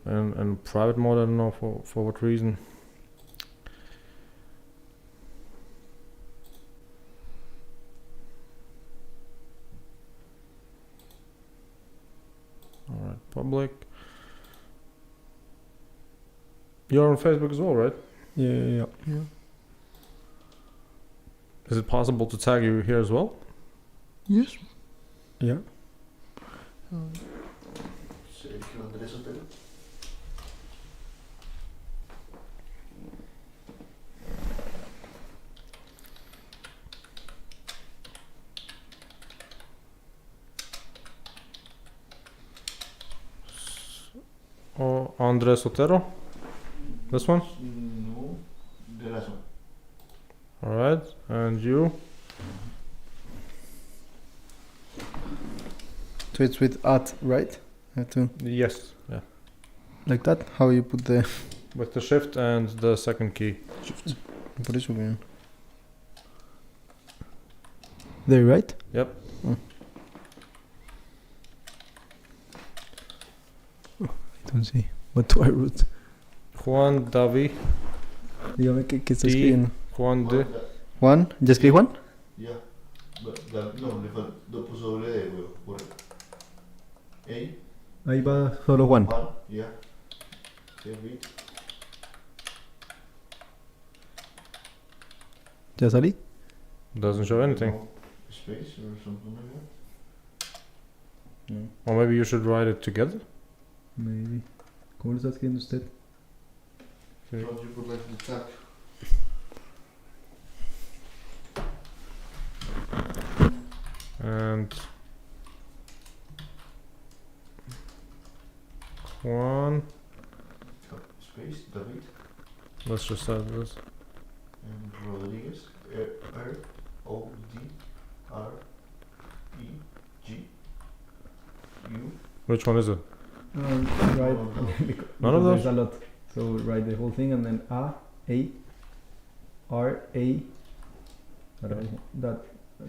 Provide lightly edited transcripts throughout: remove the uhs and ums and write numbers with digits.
and private mode. I don't know for what reason. All right, public. You're on Facebook as well, right? Yeah. Is it possible to tag you here as well? Yes. Yeah. Sergio and Juan. Or Andres Otero? This one? No, the last one. All right, and you? So it's with at, right? I have to Yes. Yeah. like that. How you put the With the shift and the second key. por eso bien. There, right? Yep. I don't see. What do I root? Juan Davi. Dígame qué está Y- escribiendo. Juan de. Juan, ¿ya escribí Juan? Ya. No, le faltó, puso doble D, weón. Por ahí. Ahí va solo Juan. Juan, ya. David. ¿Ya salí? Doesn't show anything. No space or something like that. No. Or maybe you should write it together. Maybe. ¿Cómo lo está escribiendo usted? Sí. Don't you put like the tag? And Juan. Space, David. Let's just add this. And Rodriguez. R-O-D-R-E-G-U. Which one is it? Right. None of those? There's a lot. So write the whole thing and then A, R, A. That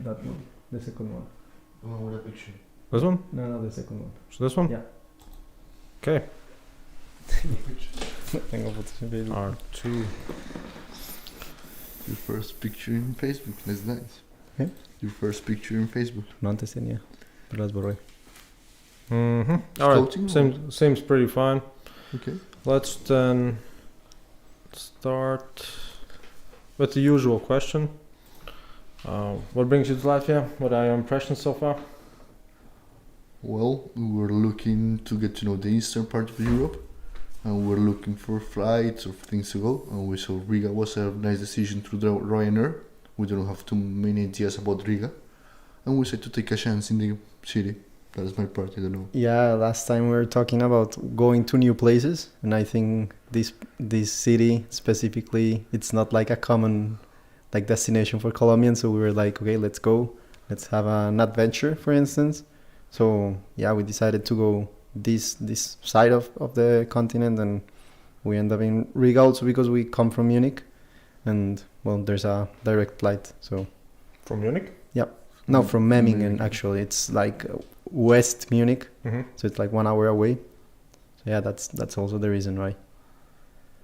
one. The second one. The one with a picture. This one? No, the second one. So this one? Yeah. Okay. Tengo fotos en Facebook. R2. Your first picture in Facebook, that's nice. Yeah? Your first picture in Facebook. No, antes tenía. Pero las borré. Mm-hmm. All Scouting right. Seems pretty fine. Okay. Let's then start with the usual question. What brings you to Latvia? What are your impressions so far? Well, we were looking to get to know the eastern part of Europe, and we were looking for flights or things to go, and we saw Riga was a nice decision through the Ryanair. We don't have too many ideas about Riga, and we decided to take a chance in the city. That is my part, I don't know. Yeah, last time we were talking about going to new places, and I think this city specifically, it's not like a common like destination for Colombians. So we were like, okay, let's go, let's have an adventure, for instance. So yeah, we decided to go this side of the continent, and we end up in Riga also because we come from Munich, and well, there's a direct flight. So From Munich? no, from Memmingen actually. It's like West Munich, Mm-hmm. so it's like 1 hour away. So yeah, that's also the reason why.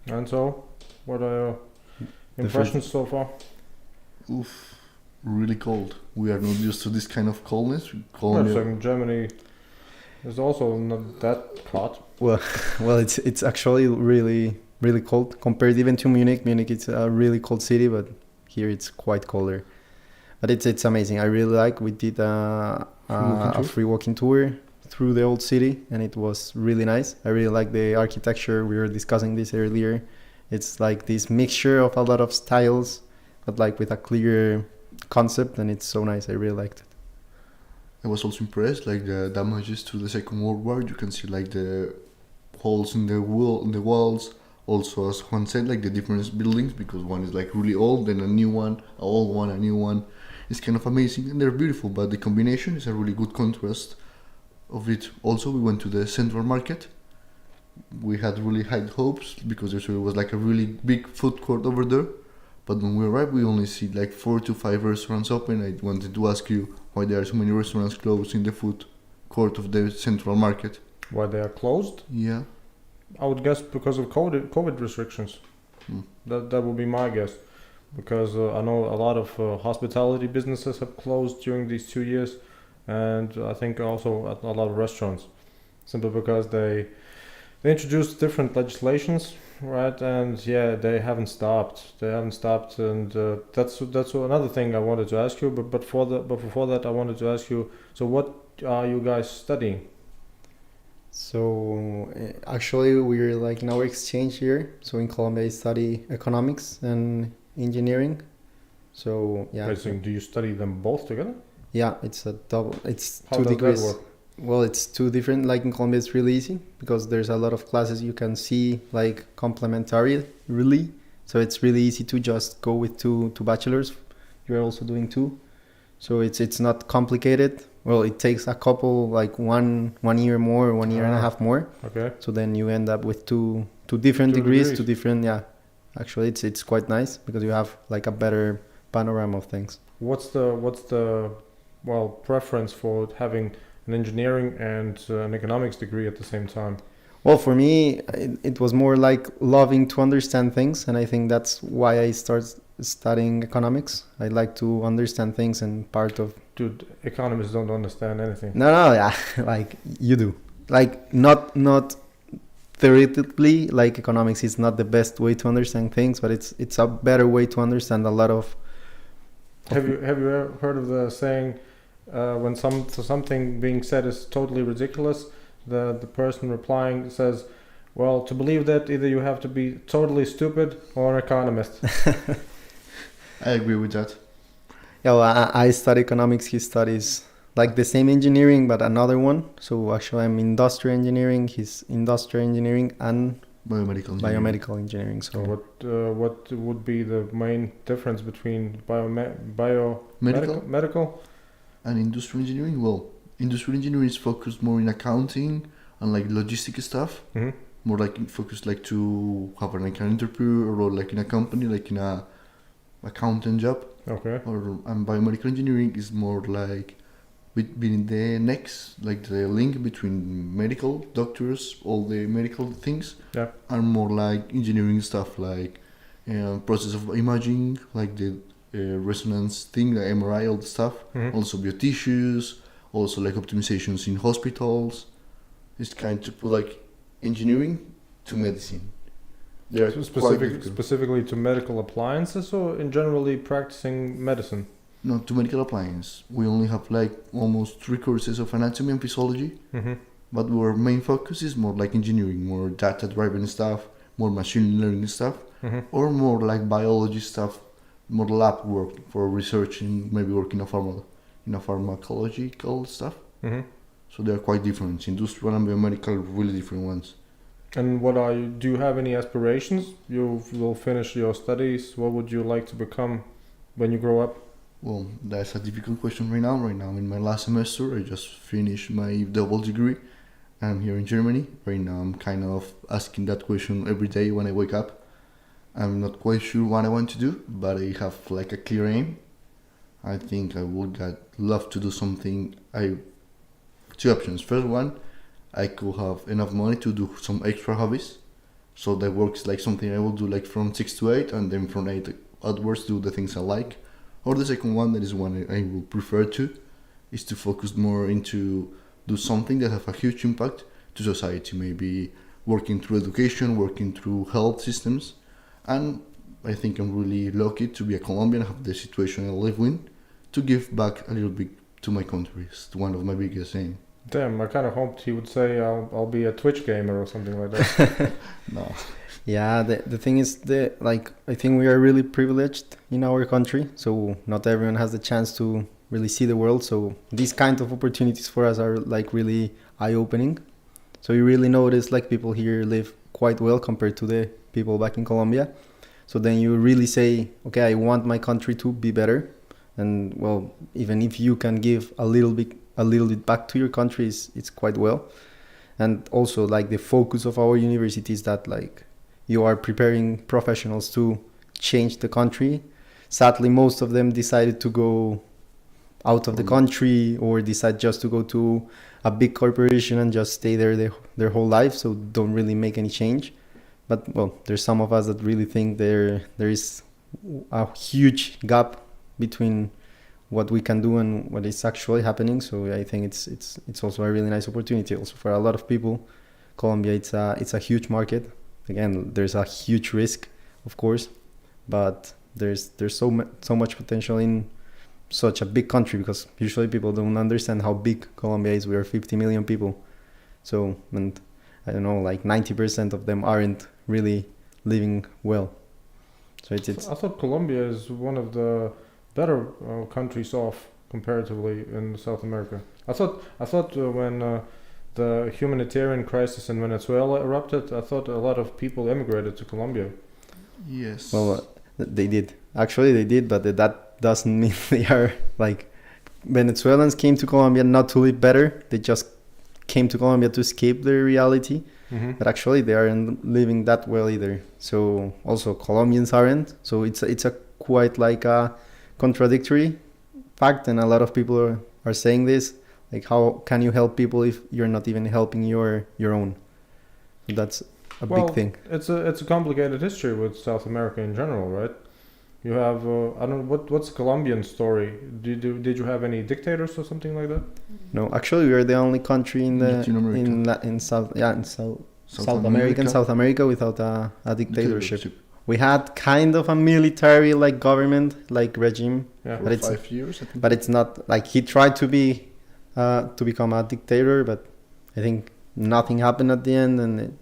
And so, what are your impressions so far? Oof, really cold. We are not used to this kind of coldness. Well, so in Germany is also not that hot. Well, it's actually really cold compared even to Munich. Munich it's a really cold city, but here it's quite colder. But it's amazing. I really like. We did a free walking tour through the old city, and it was really nice. I really like the architecture. We were discussing this earlier. It's like this mixture of a lot of styles, but like with a clear concept, and it's so nice. I really liked it. I was also impressed, like the damages to the Second World War. You can see like the holes in the walls. Also, as Juan said, like the different buildings, because one is like really old, then a new one, an old one, a new one. It's kind of amazing, and they're beautiful. But the combination is a really good contrast of it. Also, we went to the central market. We had really high hopes because there was like a really big food court over there. But when we arrived, we only see like 4 to 5 restaurants open. I wanted to ask you why there are so many restaurants closed in the food court of the central market. Why they are closed? Yeah. I would guess because of COVID restrictions. Mm. That would be my guess, because I know a lot of hospitality businesses have closed during these 2 years, and I think also a lot of restaurants, simply because they introduced different legislations, right? And yeah, they haven't stopped. And that's another thing I wanted to ask you. But before that, I wanted to ask you. So what are you guys studying? So actually, we're like in our exchange year. So in Colombia, I study economics and engineering. So yeah, Wait, so do you study them both together? yeah, it's a double. It's How two does degrees. that work? Well, it's two different. Like in Colombia, it's really easy because there's a lot of classes you can see like complementary, really. So it's really easy to just go with two bachelors. You're also doing two, so it's not complicated. Well, it takes a couple like one year more, 1 year and a half more. Okay. So then you end up with two different Two degrees, degrees. two different. Yeah, actually, it's quite nice because you have like a better panorama of things. What's the preference for having an engineering and an economics degree at the same time? Well, for me, it was more like loving to understand things, and I think that's why I started studying economics. I like to understand things, and part of Dude, economists don't understand anything. no, yeah, like you do, like not theoretically, like economics is not the best way to understand things, but it's a better way to understand a lot of. Have you ever heard of the saying, when something being said is totally ridiculous, the person replying says, well, to believe that either you have to be totally stupid or an economist. I agree with that. Yeah, well, I study economics. He studies like the same engineering, but another one. So actually, I'm industrial engineering. He's industrial engineering and Biomedical engineering. biomedical engineering. So What would be the main difference between medical? And industrial engineering. Well, industrial engineering is focused more in accounting and like logistic stuff. Mm-hmm. More like focused like to have like an entrepreneur or like in a company, like in a accountant job. Okay. And biomedical engineering is more like between the next, like the link between medical doctors, all the medical things, Yeah. and more like engineering stuff, like process of imaging, like the resonance thing, the MRI, all the stuff. Mm-hmm. Also biotissues, also like optimizations in hospitals. It's kind of like engineering to medicine. They are quite difficult. Specifically to medical appliances, or in generally practicing medicine? No, to medical appliance. We only have like almost 3 courses of anatomy and physiology, Mm-hmm. but our main focus is more like engineering, more data-driven stuff, more machine learning stuff, Mm-hmm. or more like biology stuff, more lab work for researching, maybe work in a pharmacological stuff. Mm-hmm. So they are quite different. Industrial and biomedical, really different ones. And do you have any aspirations? You will finish your studies. What would you like to become when you grow up? Well, that's a difficult question right now. Right now, in my last semester, I just finished my double degree. I'm here in Germany. Right now, I'm kind of asking that question every day when I wake up. I'm not quite sure what I want to do, but I have like a clear aim. I think I would love to do something. Two options. First one, I could have enough money to do some extra hobbies. So that works like something I will do like from 6 to 8, and then from 8 onwards do the things I like. Or the second one, that is one I will prefer to, is to focus more into do something that have a huge impact to society. Maybe working through education, working through health systems. And I think I'm really lucky to be a Colombian, have the situation I live in, to give back a little bit to my country. It's one of my biggest aims. Damn, I kind of hoped he would say I'll be a Twitch gamer or something like that. No. yeah, the thing is I think we are really privileged in our country. So not everyone has the chance to really see the world. So these kind of opportunities for us are like really eye-opening. So you really notice like people here live quite well compared to the people back in Colombia. So then you really say, okay, I want my country to be better. And well, even if you can give a little bit back to your country, it's quite well. And also like the focus of our university is that like you are preparing professionals to change the country. Sadly, most of them decided to go out of the country or decide just to go to a big corporation and just stay there their whole life, so don't really make any change. But well, there's some of us that really think there is a huge gap between what we can do and what is actually happening. So I think it's also a really nice opportunity also for a lot of people. Colombia, it's a huge market. Again, there's a huge risk, of course, but there's so much potential in such a big country, because usually people don't understand how big Colombia is. We are 50 million people, so, and I don't know, like 90% of them aren't really living well. So it's I thought Colombia is one of the better countries off comparatively in South America. I thought when the humanitarian crisis in Venezuela erupted, I thought a lot of people emigrated to Colombia. Yes. well, they did. Actually, they did, but that doesn't mean they are like Venezuelans came to Colombia not to live better. They just came to Colombia to escape their reality. Mm-hmm. But actually, they aren't living that well either. So also Colombians aren't. So it's a quite like a contradictory fact, and a lot of people are saying this. Like, how can you help people if you're not even helping your own? That's a big thing. It's a complicated history with South America in general, right? You have I don't know what's the Colombian story. Did you have any dictators or something like that? No, actually, we are the only country in Latin America. in South America without a dictatorship. We had kind of a military like government like regime, Yeah. For but it's 5 years, I think. but it's not like he tried to be to become a dictator, but I think nothing happened at the end, and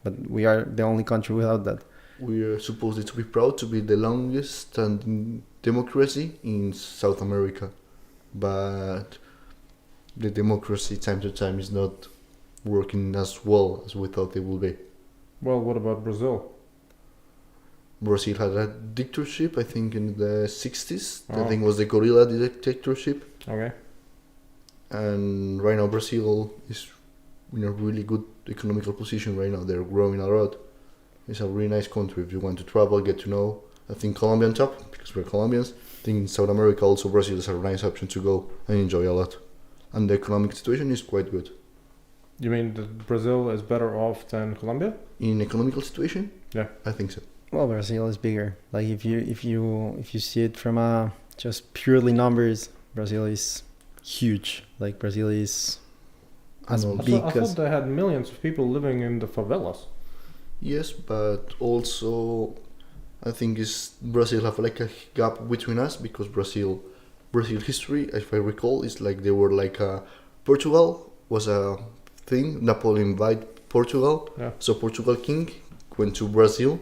but we are the only country without that. We are supposed to be proud to be the longest standing democracy in South America, but the democracy time to time is not working as well as we thought it would be. Well, what about Brazil? Brazil had a dictatorship, I think, in the 60s. I Oh. think it was the guerrilla dictatorship. Okay. And right now Brazil is in a really good economical position right now. They're growing a lot. It's a really nice country if you want to travel, get to know. I think Colombia on top, because we're Colombians. I think in South America also Brazil is a nice option to go and enjoy a lot. And the economic situation is quite good. You mean that Brazil is better off than Colombia? In economical situation? Yeah. I think so. Well, Brazil is bigger. Like if you see it from just purely numbers, Brazil is huge. Like Brazil is as And big I thought they had millions of people living in the favelas. Yes, but also I think Brazil have like a gap between us, because Brazil history, if I recall, is like they were like Portugal was a thing. Napoleon invited Portugal, Yeah. so Portugal king went to Brazil,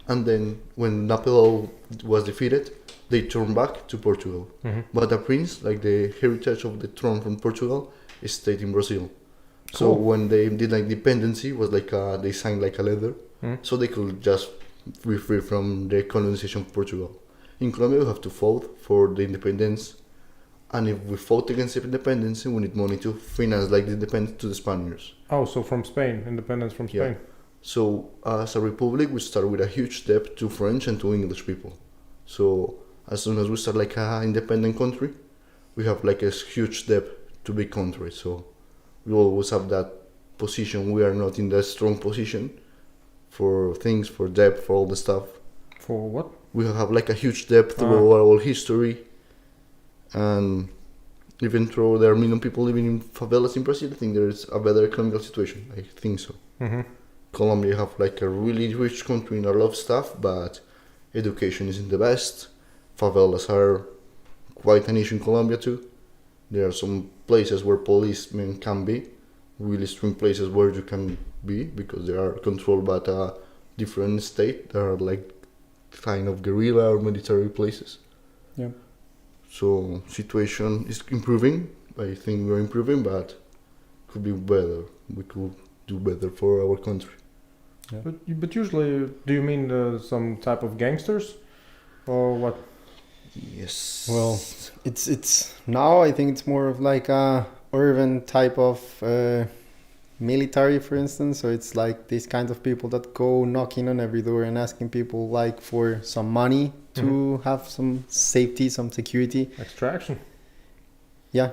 and then when Napoleon was defeated, they turned back to Portugal. Mm-hmm. But the prince, like the heritage of the throne from Portugal, stayed in Brazil. So Cool. when they did like independency, was like they signed like a letter, so they could just be free from the colonization of Portugal. In Colombia, we have to vote for the independence, and if we vote against the independence, we need money to finance like the independence to the Spaniards. Oh, so from Spain, independence from Yeah. Spain. So as a republic, we start with a huge debt to French and to English people. So as soon as we start like an independent country, we have like a huge debt to big country. So we always have that position. We are not in the strong position for things, for debt, for all the stuff. For what? We have like a huge debt through our whole history, and even though there are million people living in favelas in Brazil, I think there is a better economic situation. I think so. Mm-hmm. Colombia have like a really rich country in a lot of stuff, but education isn't the best. Favelas are quite an issue in Colombia too. There are some places where policemen can be, really strong places where you can be, because they are controlled by a different state. They are like kind of guerrilla or military places. Yeah. So situation is improving. I think we're improving, but could be better. We could do better for our country. But usually, do you mean some type of gangsters, or what? Yes. Well, it's now I think it's more of like a urban type of military, for instance. So it's like these kind of people that go knocking on every door and asking people like for some money to have some safety, some security. Extraction. Yeah,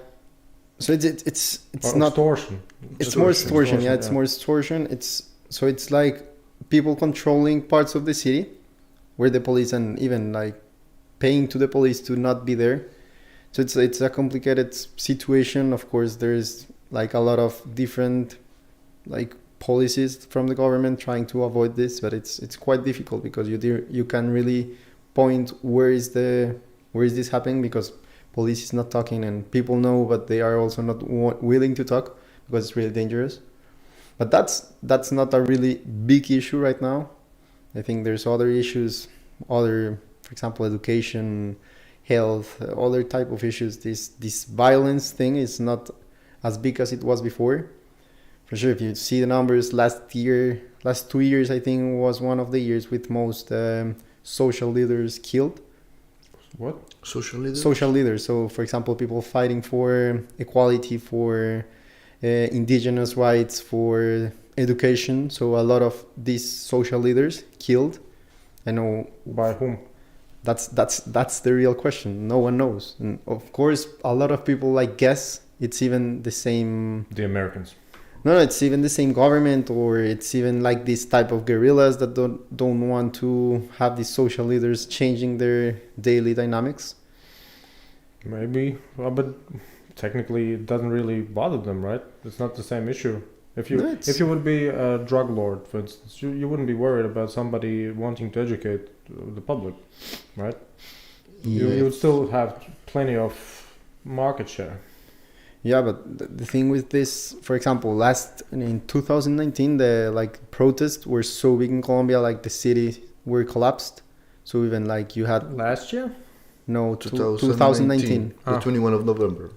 So it's Or not extortion. it's more extortion. Yeah, it's yeah. more extortion. It's like people controlling parts of the city where the police and even like paying to the police to not be there. So it's a complicated situation. Of course, there's like a lot of different like policies from the government trying to avoid this, but it's quite difficult because you can really point where is this happening, because police is not talking and people know, but they are also not willing to talk because it's really dangerous. But that's not a really big issue right now. I think there's other issues, for example, education, health, other type of issues. This violence thing is not as big as it was before. For sure, if you see the numbers, last 2 years, I think was one of the years with most social leaders killed. What? Social leaders. Social leaders. So, for example, people fighting for equality, for indigenous rights, for education. So a lot of these social leaders killed. I know. By whom? That's the real question. No one knows. And of course, a lot of people like guess it's even the same. The Americans. No, it's even the same government, or it's even like this type of guerrillas that don't want to have these social leaders changing their daily dynamics. Maybe, but technically it doesn't really bother them, right? It's not the same issue. If you would be a drug lord, for instance, you wouldn't be worried about somebody wanting to educate the public, right? Yeah. You would still have plenty of market share. Yeah, but the thing with this, for example, in 2019, the like protests were so big in Colombia, like the city were collapsed. So even like you had Last year? no 2019. The Ah. 21 of November.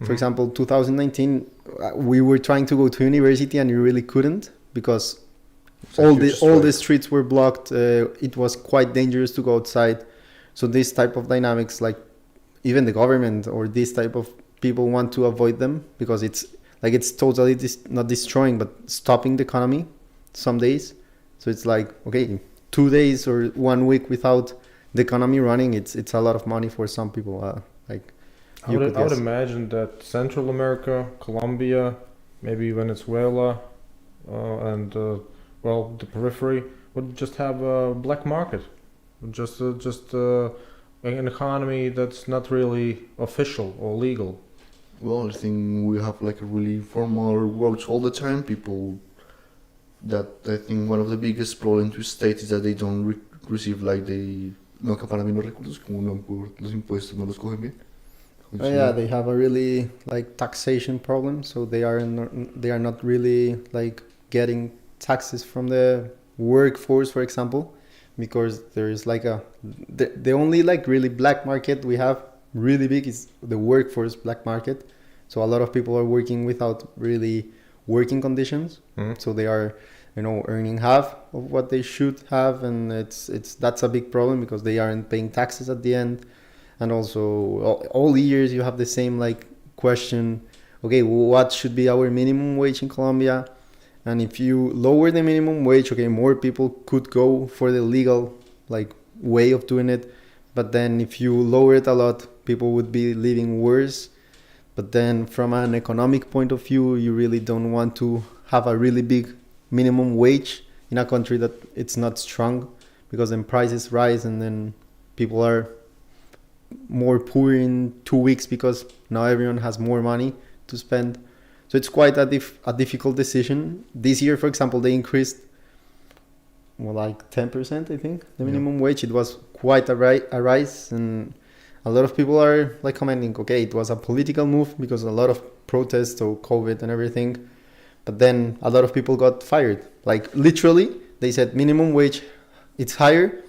For example, 2019, we were trying to go to university and you really couldn't because It's a all huge the strike. streets were blocked. It was quite dangerous to go outside. So this type of dynamics, like even the government or this type of people want to avoid them because it's totally not destroying but stopping the economy some days. So it's like, okay, 2 days or 1 week without the economy running, it's a lot of money for some people. I would imagine that Central America, Colombia, maybe Venezuela, and the periphery would just have a black market, just an economy that's not really official or legal. Well, I think we have like a really formal works all the time. People that I think one of the biggest problems with states is that they don't receive like no acaparan bien los recursos, como no por los impuestos no los cogen bien. yeah, they have a really like taxation problem, so they are not really like getting taxes from the workforce, for example, because there is like the only like really black market we have really big is the workforce black market. So a lot of people are working without really working conditions. So they are earning half of what they should have, and that's a big problem because they aren't paying taxes at the end. And also all years you have the same like question, okay, what should be our minimum wage in Colombia? And if you lower the minimum wage, okay, more people could go for the legal like way of doing it. But then if you lower it a lot, people would be living worse. But then from an economic point of view, you really don't want to have a really big minimum wage in a country that it's not strong, because then prices rise and then people are more poor in 2 weeks because now everyone has more money to spend. So it's quite a difficult decision. This year, for example, they increased like 10%, I think, the minimum wage. It was quite a rise, and a lot of people are like commenting, okay, it was a political move because a lot of protests, so COVID and everything. But then a lot of people got fired. Like literally, they said minimum wage, it's higher.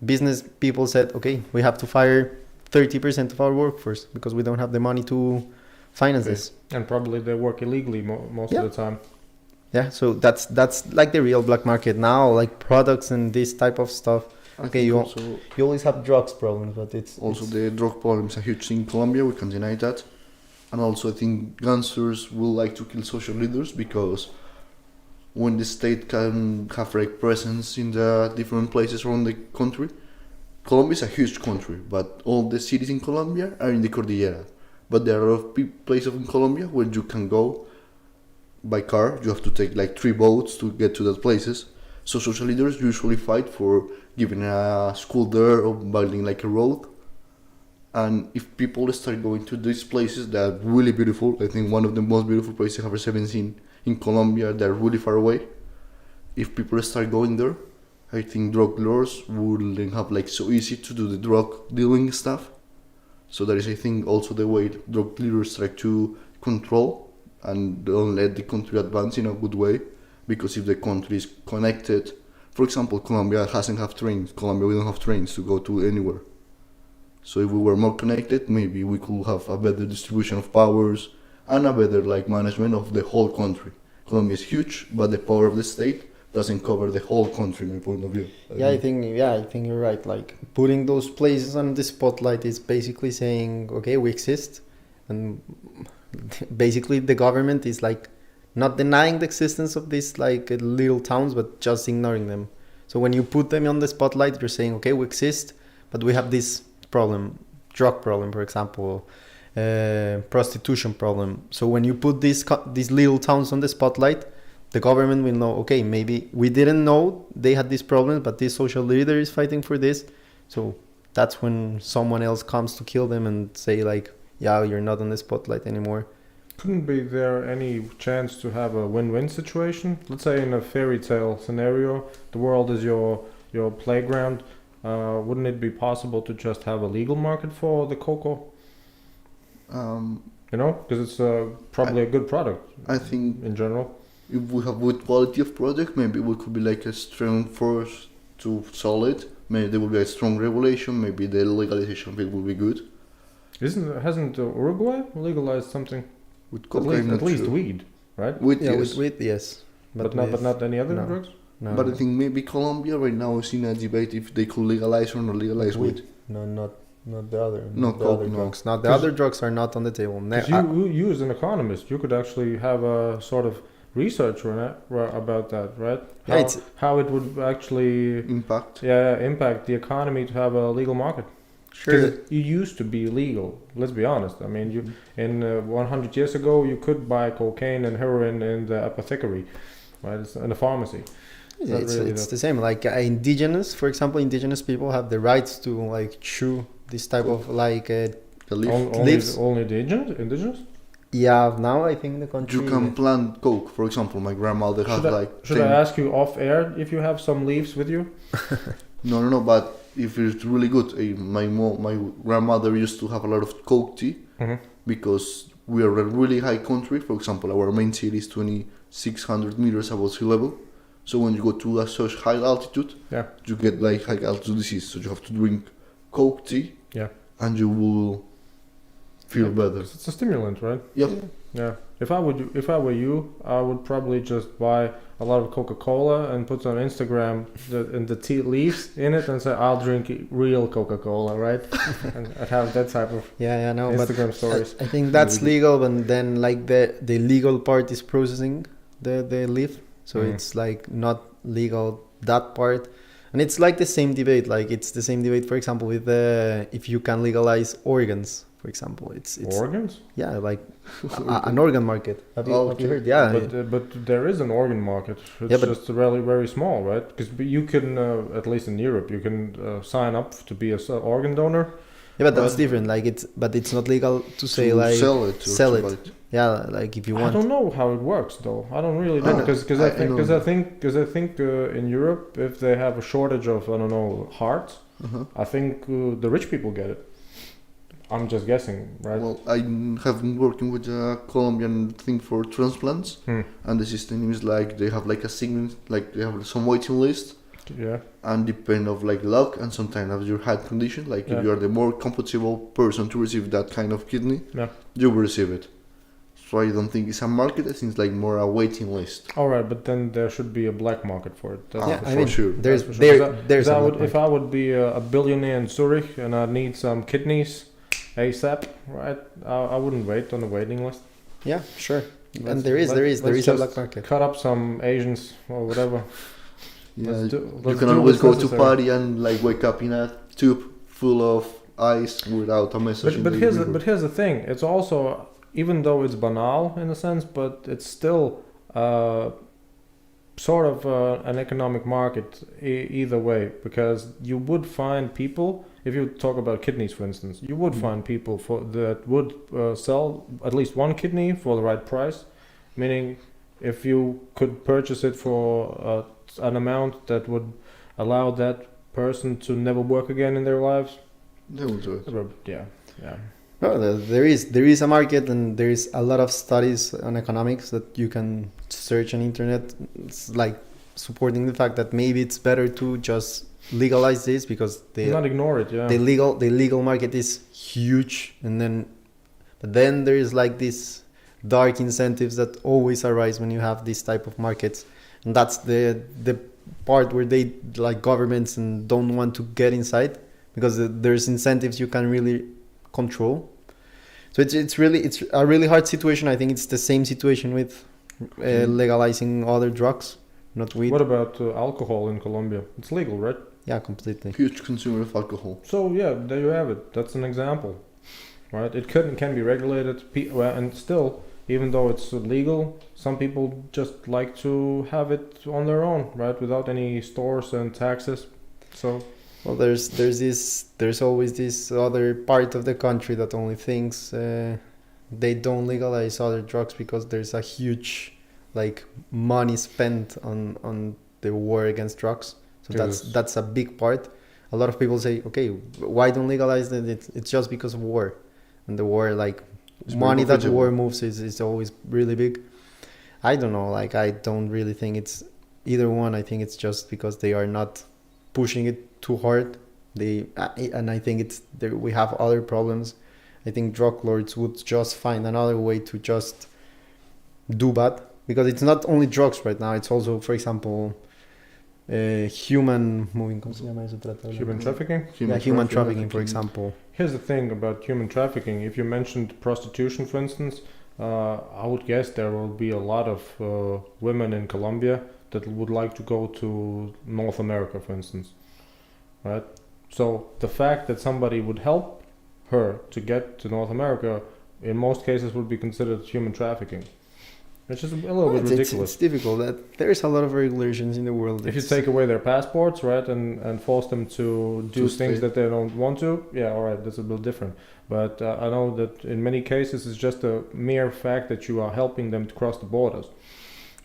Business people said, okay, we have to fire 30% of our workforce because we don't have the money to finance this. And probably they work illegally most of the time. Yeah, so that's like the real black market now, like products and this type of stuff. Okay, you always have drugs problems, but it's the drug problem is a huge thing in Colombia. We can deny that. And also, I think gangsters will like to kill social leaders because when the state can have like presence in the different places around the country. Colombia is a huge country, but all the cities in Colombia are in the Cordillera. But there are a lot of places in Colombia where you can go by car. You have to take like 3 boats to get to those places. So social leaders usually fight for giving a school there or building like a road. And if people start going to these places that are really beautiful, I think one of the most beautiful places I've ever seen in Colombia, they're really far away. If people start going there, I think drug lords wouldn't have like so easy to do the drug dealing stuff. So that is, I think, also the way drug leaders try to control and don't let the country advance in a good way. Because if the country is connected, for example, Colombia doesn't have trains. Colombia, we don't have trains to go to anywhere. So if we were more connected, maybe we could have a better distribution of powers and a better like management of the whole country. Colombia is huge, but the power of the state doesn't cover the whole country, my point of view. I think you're right. Like putting those places on the spotlight is basically saying, okay, we exist, and basically the government is like not denying the existence of these like little towns, but just ignoring them. So when you put them on the spotlight, you're saying, okay, we exist, but we have this problem, drug problem, for example, prostitution problem. So when you put these little towns on the spotlight, the government will know, okay, maybe we didn't know they had this problem, but this social leader is fighting for this. So that's when someone else comes to kill them and say like, yeah, you're not on the spotlight anymore. Couldn't be there any chance to have a win-win situation? Let's say in a fairy tale scenario, the world is your playground. Wouldn't it be possible to just have a legal market for the cocoa? You know, because it's probably a good product. I think in general, if we have good quality of product, maybe we could be like a strong force to sell it. Maybe there will be a strong regulation. Maybe the legalization of it will be good. Hasn't Uruguay legalized something? With At least weed, right? With Yes. But not any other drugs? No. But I think maybe Colombia right now is in a debate if they could legalize or not legalize weed. No, not the other. Not the coke, other no. drugs. Not the other drugs are not on the table. You as an economist, you could actually have a sort of research about that, right? How it would actually impact the economy to have a legal market. Sure. It used to be legal. Let's be honest. I mean, 100 years ago, you could buy cocaine and heroin in the apothecary, right? It's in a pharmacy. It's the same. Like indigenous people have the rights to like chew this type of like leaves. Only the indigenous. Yeah, now I think the country. You can plant coke, for example. My grandmother has Should I ask you off air if you have some leaves with you? No. But if it's really good, my grandmother used to have a lot of coke tea because we are a really high country. For example, our main city is 2,600 meters above sea level. So when you go to a such high altitude, you get like high altitude disease. So you have to drink coke tea, and you will feel better. It's a stimulant, right? Yep. Yeah. If I were you, I would probably just buy a lot of Coca-Cola and put on Instagram the tea leaves in it and say I'll drink real Coca-Cola, right? And I'd have that type of Instagram stories. I think that's legal, and then like the legal part is processing the leaf, so it's like not legal that part, and it's like the same debate. Like it's the same debate, for example, with if you can legalize organs. For example, it's organs. Yeah, like an organ market. Have you heard? Yeah, but there is an organ market. It's just really very small, right? Because you can, at least in Europe, you can sign up to be an organ donor. Yeah, but that's different. Like it's not legal to say like sell it. Yeah, like if you want. I don't know how it works though. I don't really know because I think in Europe, if they have a shortage of hearts, I think the rich people get it. I'm just guessing, right? Well, I have been working with a Colombian thing for transplants, and the system is like they have like a segment, like they have some waiting list. Yeah. And depend of like luck and sometimes of your heart condition, like if you are the more compatible person to receive that kind of kidney, you will receive it. So I don't think it's a market. I think it's like more a waiting list. All right, but then there should be a black market for it. For sure. There's if I would be a billionaire in Zurich and I need some kidneys ASAP, right? I wouldn't wait on the waiting list. Yeah, sure. And there is a black market. Cut up some Asians or whatever. Yeah, you can always go to party and like wake up in a tube full of ice without a message. But here's the thing. It's also, even though it's banal in a sense, but it's still sort of an economic market either way, because you would find people, if you talk about kidneys for instance, you would find people that would sell at least one kidney for the right price, meaning if you could purchase it for an amount that would allow that person to never work again in their lives, They will do it. yeah. No, there is a market, and there is a lot of studies on economics that you can search on internet. It's like supporting the fact that maybe it's better to just legalize this, because Not ignore it, yeah. the legal market is huge, but then there is like these dark incentives that always arise when you have this type of markets, and that's the part where they, like governments, and don't want to get inside, because there's incentives you can really control. So it's a really hard situation. I think it's the same situation with legalizing other drugs, not weed. What about alcohol in Colombia? It's legal, right? Yeah, completely. Huge consumer of alcohol. So yeah, there you have it. That's an example, right? It can be regulated, and still, even though it's legal, some people just like to have it on their own, right, without any stores and taxes. So. Well, there's always this other part of the country that only thinks they don't legalize other drugs because there's a huge like money spent on the war against drugs. So that's a big part. A lot of people say, okay, why don't legalize it? It's just because of war, and the war, like it's money that war moves is always really big. I don't know, like I don't really think it's either one. I think it's just because they are not pushing it too hard. And I think it's there. We have other problems. I think drug lords would just find another way to just do bad, because it's not only drugs right now. It's also, for example, human Trafficking. Human trafficking, for example. Here's the thing about human trafficking. If you mentioned prostitution, for instance, I would guess there will be a lot of women in Colombia that would like to go to North America, for instance, right? So the fact that somebody would help her to get to North America, in most cases, would be considered human trafficking, which is a little bit ridiculous. It's difficult. That there's a lot of regulations in the world. If you take away their passports, right, and force them to do things that they don't want to, yeah, all right, that's a bit different. But I know that in many cases, it's just a mere fact that you are helping them to cross the borders.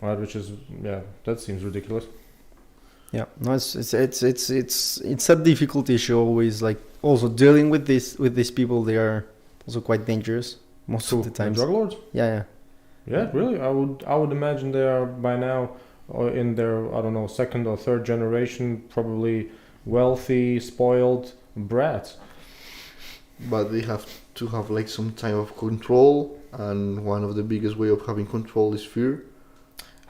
Right, which is, yeah, that seems ridiculous. Yeah, no, it's a difficult issue always. Like also dealing with these people, they are also quite dangerous most of the time. Drug lords? Yeah. Yeah, really. I would imagine they are by now, or in their, I don't know, second or third generation, probably wealthy, spoiled brats. But they have to have like some type of control, and one of the biggest way of having control is fear.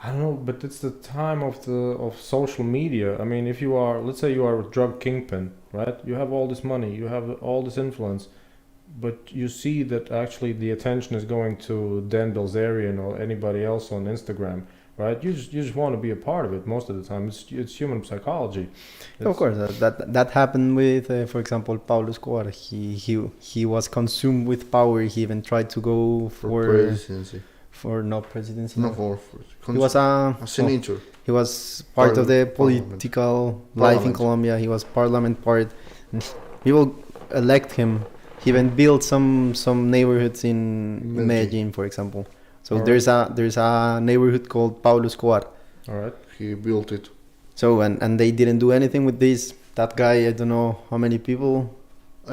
I don't know, but it's the time of social media. I mean, if you are, let's say you are a drug kingpin, right? You have all this money, you have all this influence, but you see that actually the attention is going to Dan Bilzerian or anybody else on Instagram, right? You just want to be a part of it most of the time. It's human psychology. Of course, that happened with, for example, Pablo Escobar. He was consumed with power. He even tried to go for presidency. He was a senator. He was part of the political life in Colombia. He was parliament part. People elect him. He even built some neighborhoods in Medellin, for example. So there's a neighborhood called Pablo Escobar. All right. He built it. So and they didn't do anything with this. That guy, I don't know how many people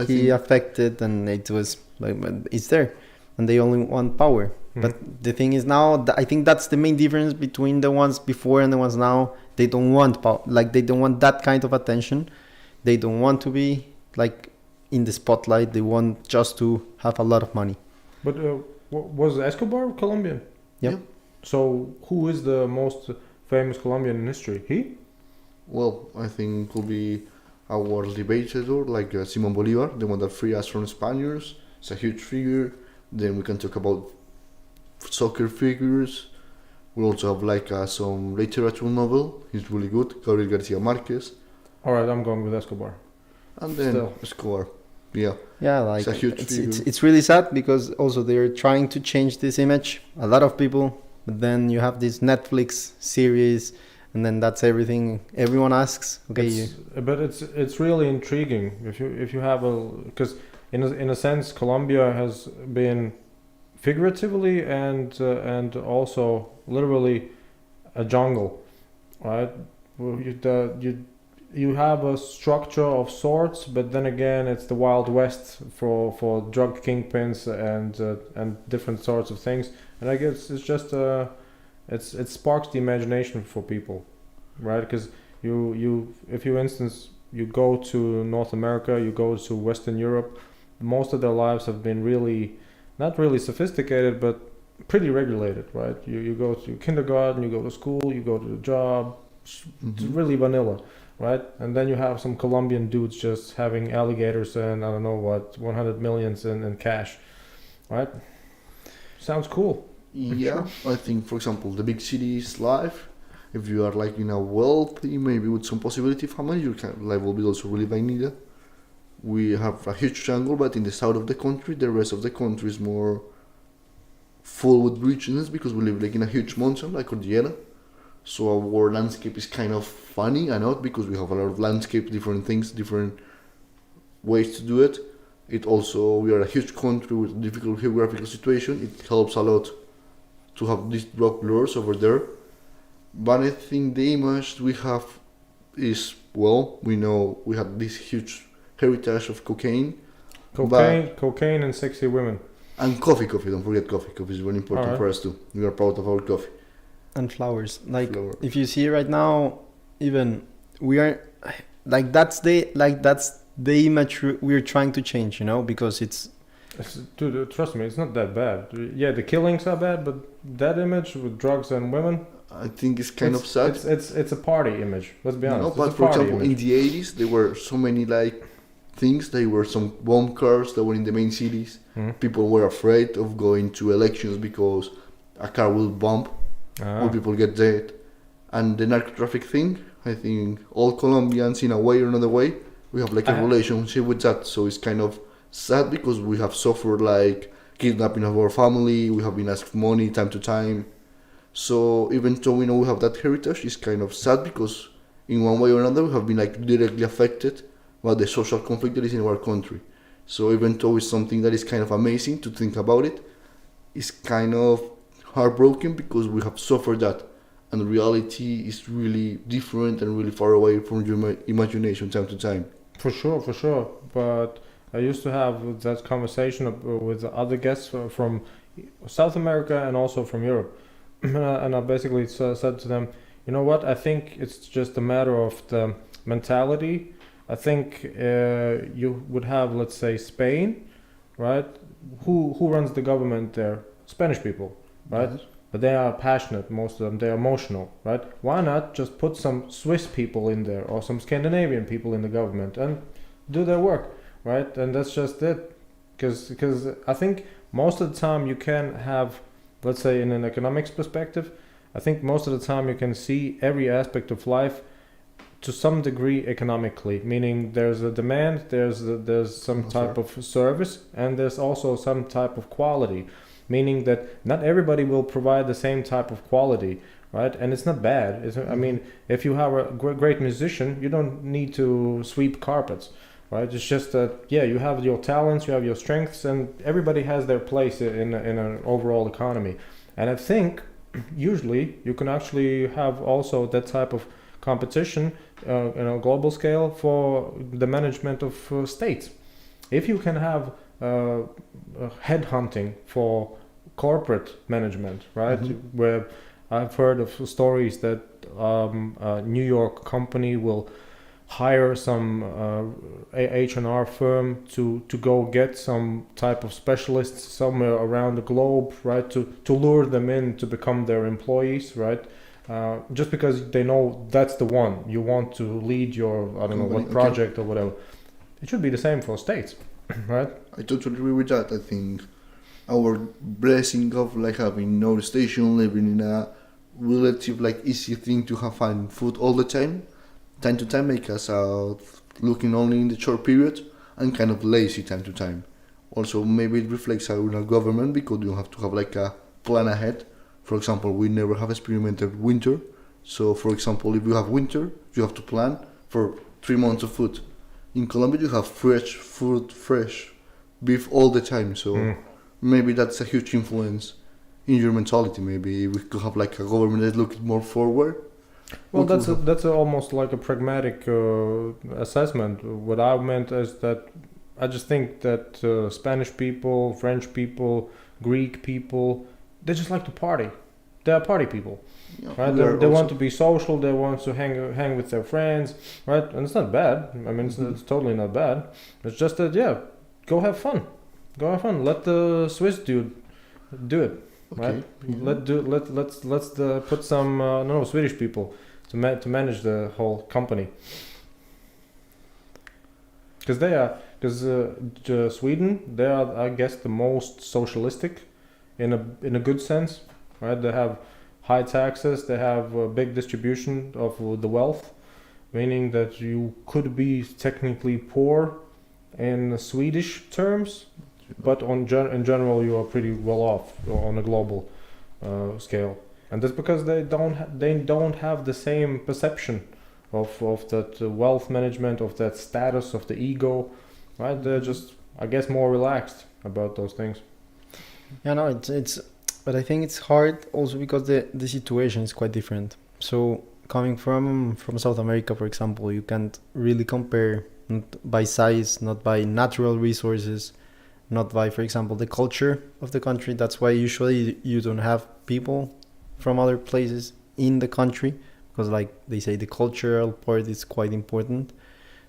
he affected, and it was like it's there, and they only want power. But the thing is now, I think that's the main difference between the ones before and the ones now. They don't want they don't want that kind of attention. They don't want to be like in the spotlight. They want just to have a lot of money. But was Escobar Colombian? Yep. So who is the most famous Colombian in history? He? Well, I think could be our debater, like Simon Bolivar, the one that freed us from Spaniards. It's a huge figure. Then we can talk about soccer figures. We also have like some literature novel. He's really good. Gabriel Garcia Marquez. All right, I'm going with Escobar. And then Escobar. Yeah, Yeah, like it's a huge it's figure. it's really sad because also they're trying to change this image. A lot of people, but then you have this Netflix series, and then that's everything. Everyone asks, okay, But it's really intriguing if you have because in a sense Colombia has been figuratively and also literally a jungle, right? Well, you have a structure of sorts, but then again, it's the Wild West for drug kingpins and different sorts of things. And I guess it's just it sparks the imagination for people, right? Because if you instance you go to North America, you go to Western Europe, most of their lives have been really not really sophisticated, but pretty regulated, right? You go to kindergarten, you go to school, you go to the job. It's really vanilla, right? And then you have some Colombian dudes just having alligators and I don't know what 100 millions in cash, right? Sounds cool. Yeah, I think, for example, the big cities life. If you are like in a wealthy, maybe with some possibility family, your life will be also really vanilla. We have a huge jungle, but in the south of the country, the rest of the country is more full with richness because we live like in a huge mountain, like Cordillera. So our landscape is kind of funny and odd because we have a lot of landscape, different things, different ways to do it. It also, we are a huge country with a difficult geographical situation. It helps a lot to have these drug lords over there. But I think the image we have is, well, we know we have this huge heritage of cocaine. Cocaine and sexy women. And coffee, don't forget coffee. Coffee is very important for us too. We are proud of our coffee. and flowers. Like if you see right now, even we are like that's the image we're trying to change, you know, because dude, trust me, it's not that bad. Yeah, the killings are bad, but that image with drugs and women, I think it's kind of sad. It's a party image. Let's be honest. No, but for example, in the 80s, there were so many like things. There were some bomb cars that were in the main cities. People were afraid of going to elections because a car will bomb or people get dead. And the narco traffic thing, I think all Colombians in a way or another way, we have like a relationship with that. So it's kind of sad because we have suffered like kidnapping of our family. We have been asked for money time to time. So even though we know we have that heritage, it's kind of sad because in one way or another we have been like directly affected by the social conflict that is in our country. So even though it's something that is kind of amazing to think about it, it's kind of heartbroken because we have suffered that, and reality is really different and really far away from your imagination time to time. For sure. But I used to have that conversation with other guests from South America and also from Europe. And I basically said to them, you know what, I think it's just a matter of the mentality. I think you would have, let's say, Spain, right? Who runs the government there? Spanish people, right? Yes. But they are passionate, most of them. They're emotional, right? Why not just put some Swiss people in there or some Scandinavian people in the government and do their work, right? And that's just it. Because I think most of the time you can have, let's say in an economics perspective, I think most of the time you can see every aspect of life to some degree economically, meaning there's a demand, there's some type of service, and there's also some type of quality, meaning that not everybody will provide the same type of quality, right? And it's not bad. I mean, if you have a great musician, you don't need to sweep carpets, right? It's just that, yeah, you have your talents, you have your strengths, and everybody has their place in an overall economy. And I think usually you can actually have also that type of competition on a global scale for the management of states. If you can have headhunting for corporate management, right? Where I've heard of stories that a New York company will hire some H&R firm to go get some type of specialists somewhere around the globe, right? To lure them in to become their employees, right? Just because they know that's the one you want to lead your, I don't know what project or whatever. It should be the same for states, right? I totally agree with that. I think our blessing of like having no station, living in a relative like easy thing to have fun food all the time to time make us out looking only in the short period, and kind of lazy time to time. Also, maybe it reflects our government because you have to have like a plan ahead. For example, we never have experimented winter. So, for example, if you have winter, you have to plan for 3 months of food. In Colombia, you have fresh food, fresh beef all the time. So maybe that's a huge influence in your mentality. Maybe we could have like a government that looks more forward. Well, What would that's almost like a pragmatic assessment. What I meant is that I just think that Spanish people, French people, Greek people, they just like to party. They are party people, Yeah, right? we are They want also- to be social. They want to hang with their friends, right? And it's not bad. I mean, it's totally not bad. It's just that go have fun, go have fun. Let the Swiss dude do it. Okay. Right? Let's put some Swedish people to manage the whole company. Because Sweden, they are, I guess, the most socialistic in a good sense, right? They have high taxes, they have a big distribution of the wealth, meaning that you could be technically poor in Swedish terms, but in general you are pretty well off on a global scale, and that's because they don't have the same perception of that wealth management, of that status, of the ego, right? They're just, I guess, more relaxed about those things. Yeah, no, it's but I think it's hard also because the situation is quite different. So coming from South America, for example, you can't really compare, not by size, not by natural resources, not by, for example, the culture of the country. That's why usually you don't have people from other places in the country, because like they say the cultural part is quite important.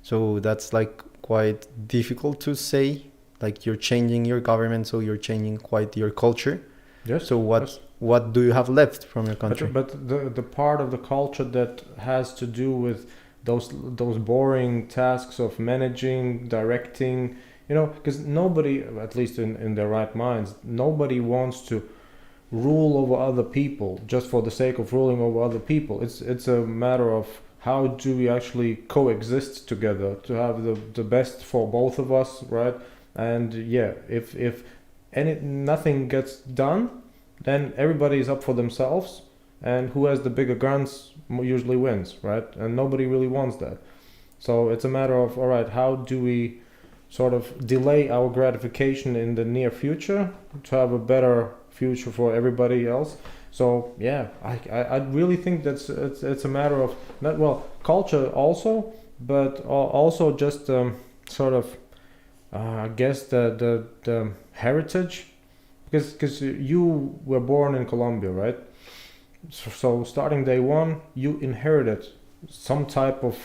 So that's like quite difficult to say, like you're changing your government, so you're changing quite your culture. Yes. So what do you have left from your country? But the part of the culture that has to do with those boring tasks of managing, directing, because nobody, at least in their right minds, nobody wants to rule over other people just for the sake of ruling over other people. It's a matter of how do we actually coexist together to have the best for both of us, right? And if nothing gets done, then everybody is up for themselves, and who has the bigger guns usually wins, right? And nobody really wants that. So it's a matter of, all right, how do we sort of delay our gratification in the near future to have a better future for everybody else? So I really think that's it's a matter of culture also, but also just sort of I guess the heritage, because you were born in Colombia, right? So starting day one, you inherited some type of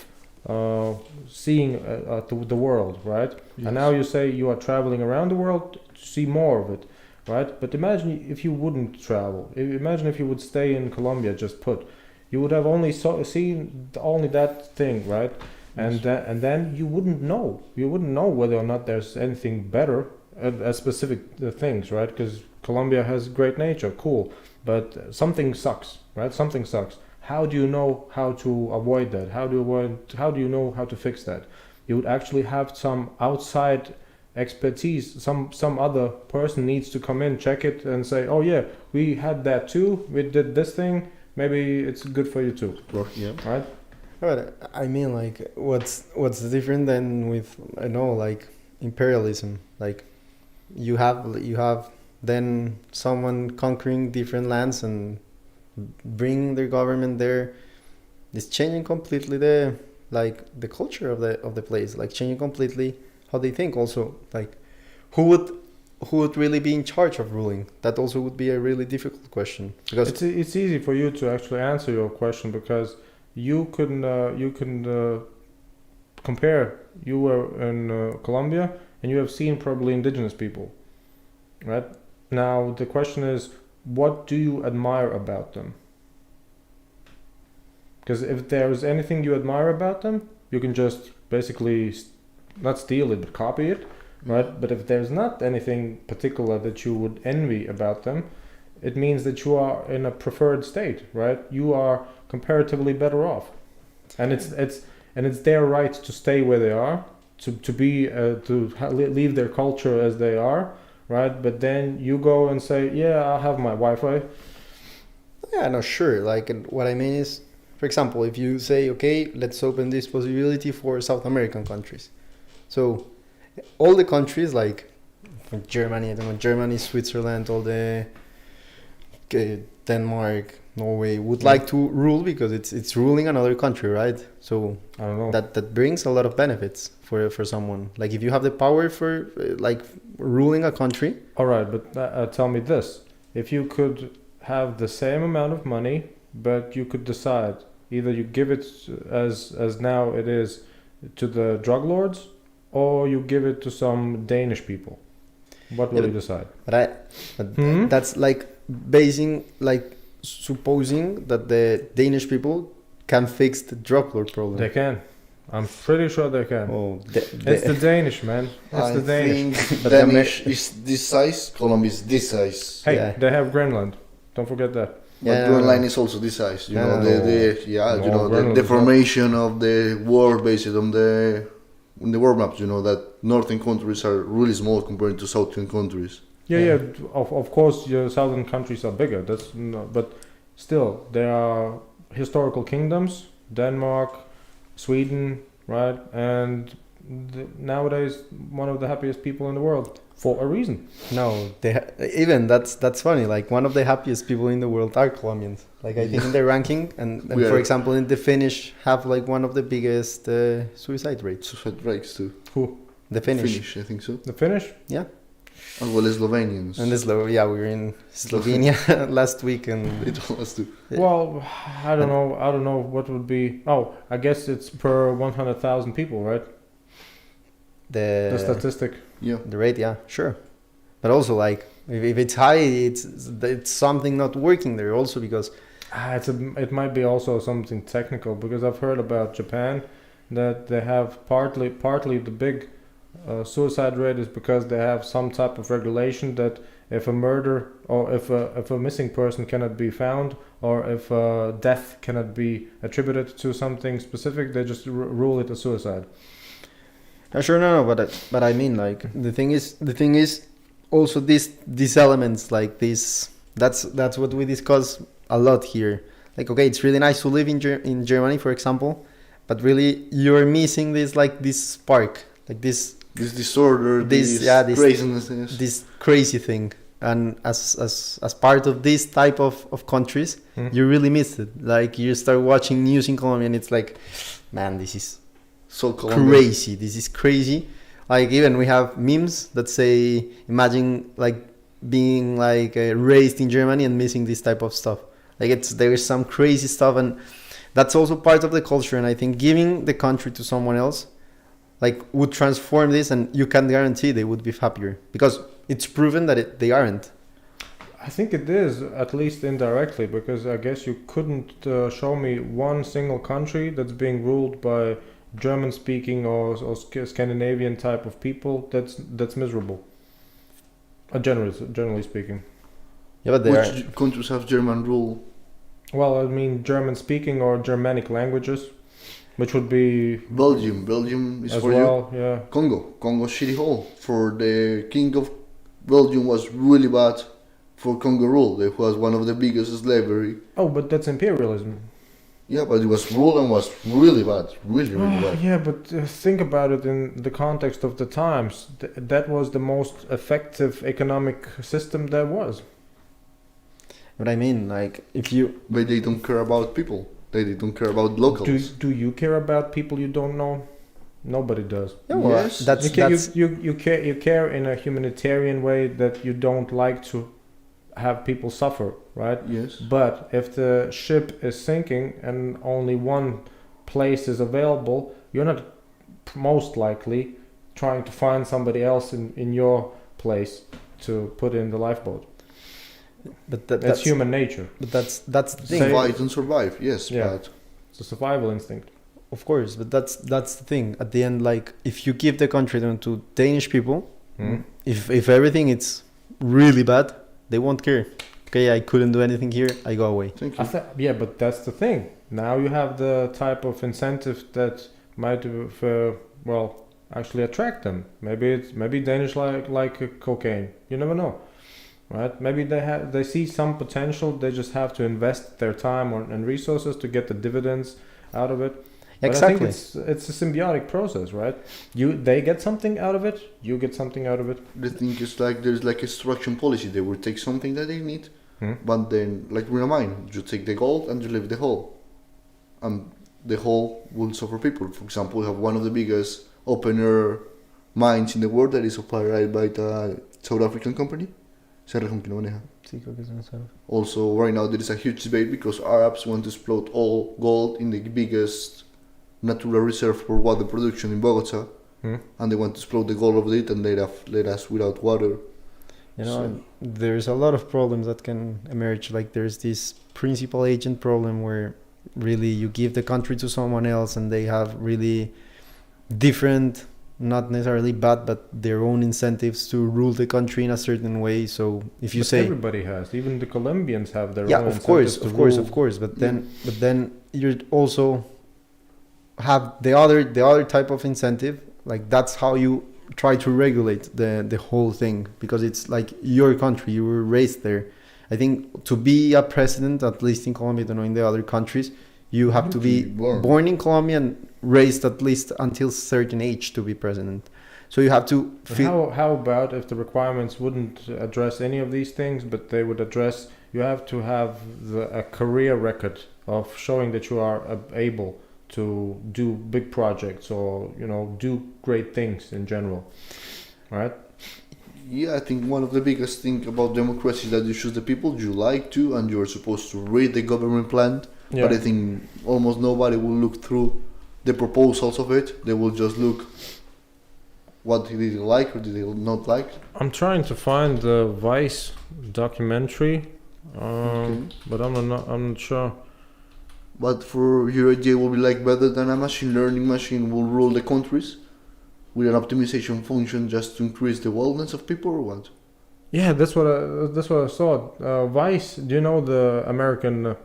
seeing the world, right? Yes. And now you say you are traveling around the world to see more of it, right? But imagine if you wouldn't travel. Imagine if you would stay in Colombia, just put. You would have only seen only that thing, right? And then you wouldn't know. You wouldn't know whether or not there's anything better at specific things, right? Because Colombia has great nature, cool, but something sucks, right? Something sucks. How do you know how to avoid that? How do you know how to fix that? You would actually have some outside expertise. Some other person needs to come in, check it, and say, oh yeah, we had that too. We did this thing. Maybe it's good for you too. Yeah. Right? But I mean, like, what's different than with, I know, like imperialism? Like, you have then someone conquering different lands and bring their government there. It's changing completely the culture of the place, like changing completely how they think. Also, like, who would really be in charge of ruling? That also would be a really difficult question, because it's easy for you to actually answer your question, because you can compare. You were in Colombia and you have seen probably indigenous people, right? Now the question is, what do you admire about them? Because if there's anything you admire about them, you can just basically not steal it but copy it, right? But if there's not anything particular that you would envy about them, it means that you are in a preferred state, right? You are comparatively better off, and it's their right to stay where they are, to be leave their culture as they are, right? But then you go and say, yeah, I'll have my Wi-Fi. Yeah, no, sure. Like, and what I mean is, for example, if you say, okay, let's open this possibility for South American countries. So all the countries like Germany, I don't know, Germany, Switzerland, all the Denmark, Norway would like to rule because it's ruling another country, right? So I don't know. that brings a lot of benefits for someone. Like if you have the power for like ruling a country. All right, but tell me this: if you could have the same amount of money, but you could decide either you give it as now it is to the drug lords, or you give it to some Danish people, what will you decide? But that's like supposing that the Danish people can fix the drug lord problem. They can. I'm pretty sure they can. Oh, it's the Danish, man. It's the Danish. Think Danish is this size, Colombia is this size. Hey, Yeah. they have Greenland. Don't forget that. But Greenland is also this size. You know, the Greenland formation of the world based on the world maps. You know that northern countries are really small compared to southern countries. Yeah. Of course, your southern countries are bigger. That's no, but still, there are historical kingdoms: Denmark, Sweden, right? And nowadays, one of the happiest people in the world for a reason. No, even that's funny. Like one of the happiest people in the world are Colombians. Like I think in the ranking, and for example, in the Finnish have like one of the biggest suicide rates. Suicide rates too. Who? The Finnish. I think so. The Finnish? Yeah. As well as Slovenians. And we were in Slovenia last week, and they told us to. Well, I don't know what would be. Oh, I guess it's per 100,000 people, right? The statistic. Yeah. The rate, yeah, sure. But also, like, if it's high, it's something not working there. Also, because it might be also something technical, because I've heard about Japan that they have partly the big suicide rate is because they have some type of regulation that if a murder or if a missing person cannot be found, or if a death cannot be attributed to something specific, they just rule it a suicide. Sure, no, but I mean, like, the thing is also these elements, like this. That's what we discuss a lot here. Like, okay, it's really nice to live in Germany, for example, but really you're missing this spark, like this disorder, this craziness, this crazy thing. And as part of this type of countries, you really miss it. Like, you start watching news in Colombia, and it's like, man, this is so Colombian. Crazy. This is crazy. Like, even we have memes that say, imagine like being like raised in Germany and missing this type of stuff. Like, there is some crazy stuff, and that's also part of the culture. And I think giving the country to someone else, like, would transform this, and you can guarantee they would be happier, because it's proven that they aren't. I think it is, at least indirectly, because I guess you couldn't show me one single country that's being ruled by German-speaking or Scandinavian type of people that's miserable. Generally speaking. Yeah, but which countries have German rule? Well, I mean German-speaking or Germanic languages, which would be Belgium. Belgium is as for well, you. yeah. Congo City Hall for the king of Belgium was really bad for Congo rule. It was one of the biggest slavery. Oh, but that's imperialism. Yeah, but it was rule and was really bad, really bad. Yeah, but think about it in the context of the times. That was the most effective economic system there was. But I mean, like, if you... But they don't care about people. They don't care about locals. Do you care about people you don't know? Nobody does. Yeah, well, yes. You care in a humanitarian way, that you don't like to have people suffer, right? Yes. But if the ship is sinking and only one place is available, you're not most likely trying to find somebody else in your place to put in the lifeboat. But that's human nature. But that's the thing. Survive and survive. Yes. Yeah. But it's a survival instinct. Of course, but that's the thing. At the end, like, if you give the country to Danish people, if everything is really bad, they won't care. Okay, I couldn't do anything here, I go away. Thank you. Yeah, but that's the thing. Now you have the type of incentive that might have, actually attract them. Maybe Danish like cocaine. You never know, right? Maybe they see some potential. They just have to invest their time and resources to get the dividends out of it. But Exactly. I think it's a symbiotic process, right? They get something out of it. You get something out of it. The thing is like there's like extraction policy. They will take something that they need, but then like with a mine, you take the gold and you leave the hole, and the hole will suffer people. For example, we have one of the biggest open air mines in the world that is supplied by the South African company. Sergio and Juan. Sí, creo que es una sola. Also, right now there is a huge debate because Arabs want to exploit all gold in the biggest natural reserve for water production in Bogota, and they want to exploit the gold of it and let us without water. You know, there's a lot of problems that can emerge. Like there's this principal agent problem where really you give the country to someone else and they have really different, not necessarily bad, but their own incentives to rule the country in a certain way. So if you But say everybody has, even the Colombians have their yeah, own of course, incentives to of rule. course, but then you also have the other type of incentive. Like that's how you try to regulate the whole thing, because it's like your country, you were raised there. I think to be a president, at least in Colombia, I don't know in the other countries, you have to be born in Colombia and raised at least until certain age to be president. So you have to But how about if the requirements wouldn't address any of these things, but they would address you have to have a career record of showing that you are able to do big projects or do great things in general, right? Yeah, I think one of the biggest thing about democracy is that you choose the people you like to, and you're supposed to read the government plan. Yeah. But I think almost nobody will look through the proposals of it. They will just look what did they like or did they not like. I'm trying to find the Vice documentary, but I'm not sure. But for your idea will be like better than a machine learning machine will rule the countries with an optimization function just to increase the wellness of people or what? Yeah, that's what I saw. Vice, do you know the American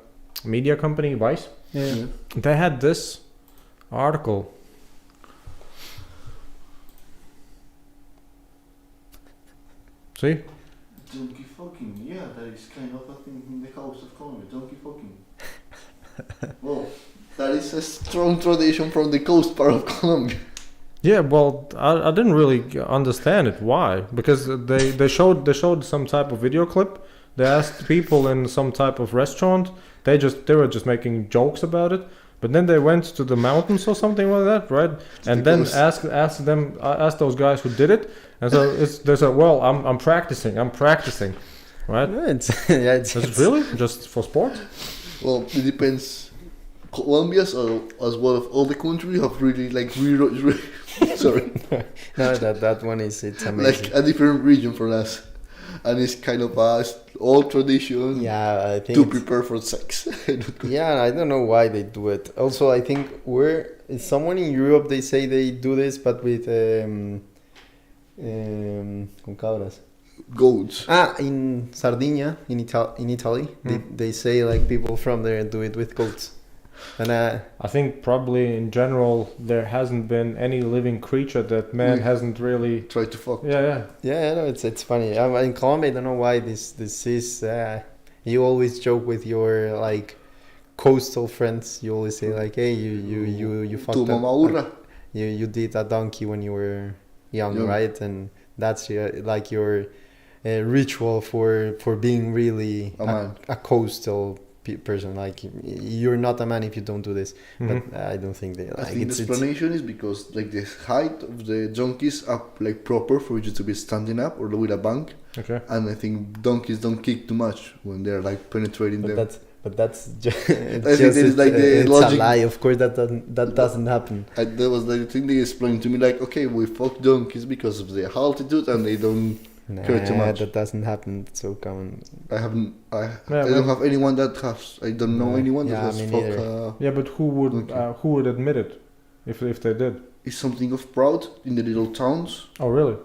media company Vice? yeah. They had this article. See? Donkey fucking, yeah, that is kind of a thing in the coast of Colombia. Donkey fucking. Well, that is a strong tradition from the coast part of Colombia. Yeah, well, I didn't really understand it. Why? Because they showed some type of video clip. They asked people in some type of restaurant. They were just making jokes about it. But then they went to the mountains or something like that, right? And then asked those guys who did it. And so they said, well, I'm practicing, right? No, it's it's Really just for sport? Well, it depends. Colombia, as well as all the country, have really like sorry, no, that one it's amazing. like a different region for us, and it's kind of a old tradition. Yeah, I think to prepare for sex. yeah, I don't know why they do it. Also, I think someone in Europe they say they do this, but with con cabras. Goats. In Sardinia, in Italy, they say like people from there do it with goats. And I think probably in general there hasn't been any living creature that man hasn't really tried to fuck. Yeah. yeah, no, it's funny. In Colombia, I don't know why this is. You always joke with your like coastal friends. You always say like, "Hey, you fucked Tu mama burra. You did a donkey when you were young, right?" And that's like your ritual for being really a coastal person. Like you're not a man if you don't do this. But I don't think they. I think the explanation is because like the height of the donkeys are like proper for you to be standing up or with a bank. Okay. And I think donkeys don't kick too much when they're like penetrating them. That's just, it's a lie. Of course, that doesn't happen. That was the thing they explained to me. Like, okay, we fuck donkeys because of their altitude and they don't care too much. That doesn't happen. It's so common. I don't have anyone that has. I don't know anyone that has fucked. Yeah, but who would admit it if they did? It's something of proud in the little towns. Oh, really?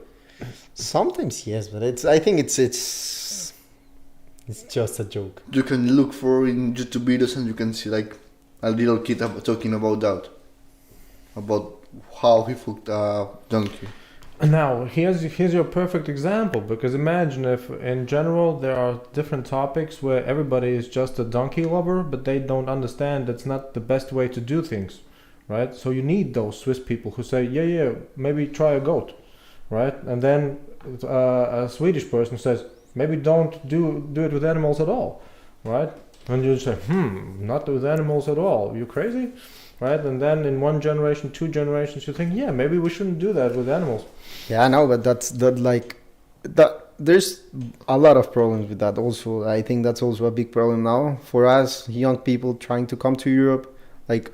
Sometimes yes, but I think it's just a joke. You can look for in YouTube videos and you can see like a little kid talking about that. about how he fucked a donkey. Now, here's your perfect example, because imagine if in general there are different topics where everybody is just a donkey lover, but they don't understand that's not the best way to do things, right? So you need those Swiss people who say, yeah, maybe try a goat, right? And then a Swedish person says, maybe don't do it with animals at all, right? And you say, not with animals at all. You crazy? Right? And then in one generation, 2 generations, you think, yeah, maybe we shouldn't do that with animals. Yeah, no, but that. There's a lot of problems with that. Also, I think that's also a big problem now for us young people trying to come to Europe. Like,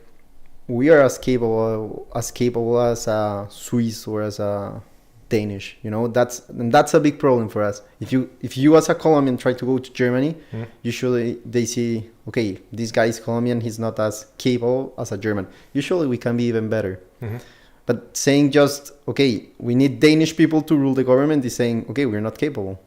we are as capable as a Swiss or as a Danish. You know, that's a big problem for us. If you as a Colombian try to go to Germany, usually they see, okay, this guy is Colombian, he's not as capable as a German. Usually we can be even better. Mm-hmm. But saying just, okay, we need Danish people to rule the government is saying, okay, we're not capable.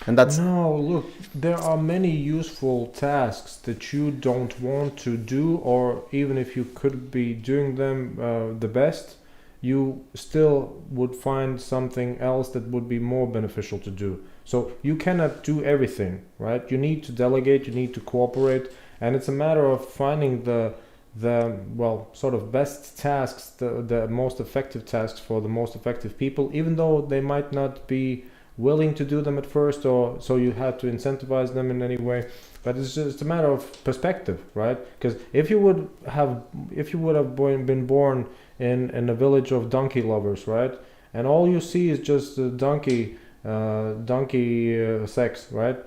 And that's... No, look, there are many useful tasks that you don't want to do, or even if you could be doing them the best, you still would find something else that would be more beneficial to do. So you cannot do everything, right? You need to delegate, you need to cooperate, and it's a matter of finding the sort of best tasks, the most effective tasks for the most effective people, even though they might not be willing to do them at first, or so you have to incentivize them in any way. But it's just a matter of perspective, right? Because if you would have been born in a village of donkey lovers, right, and all you see is just donkey sex, right,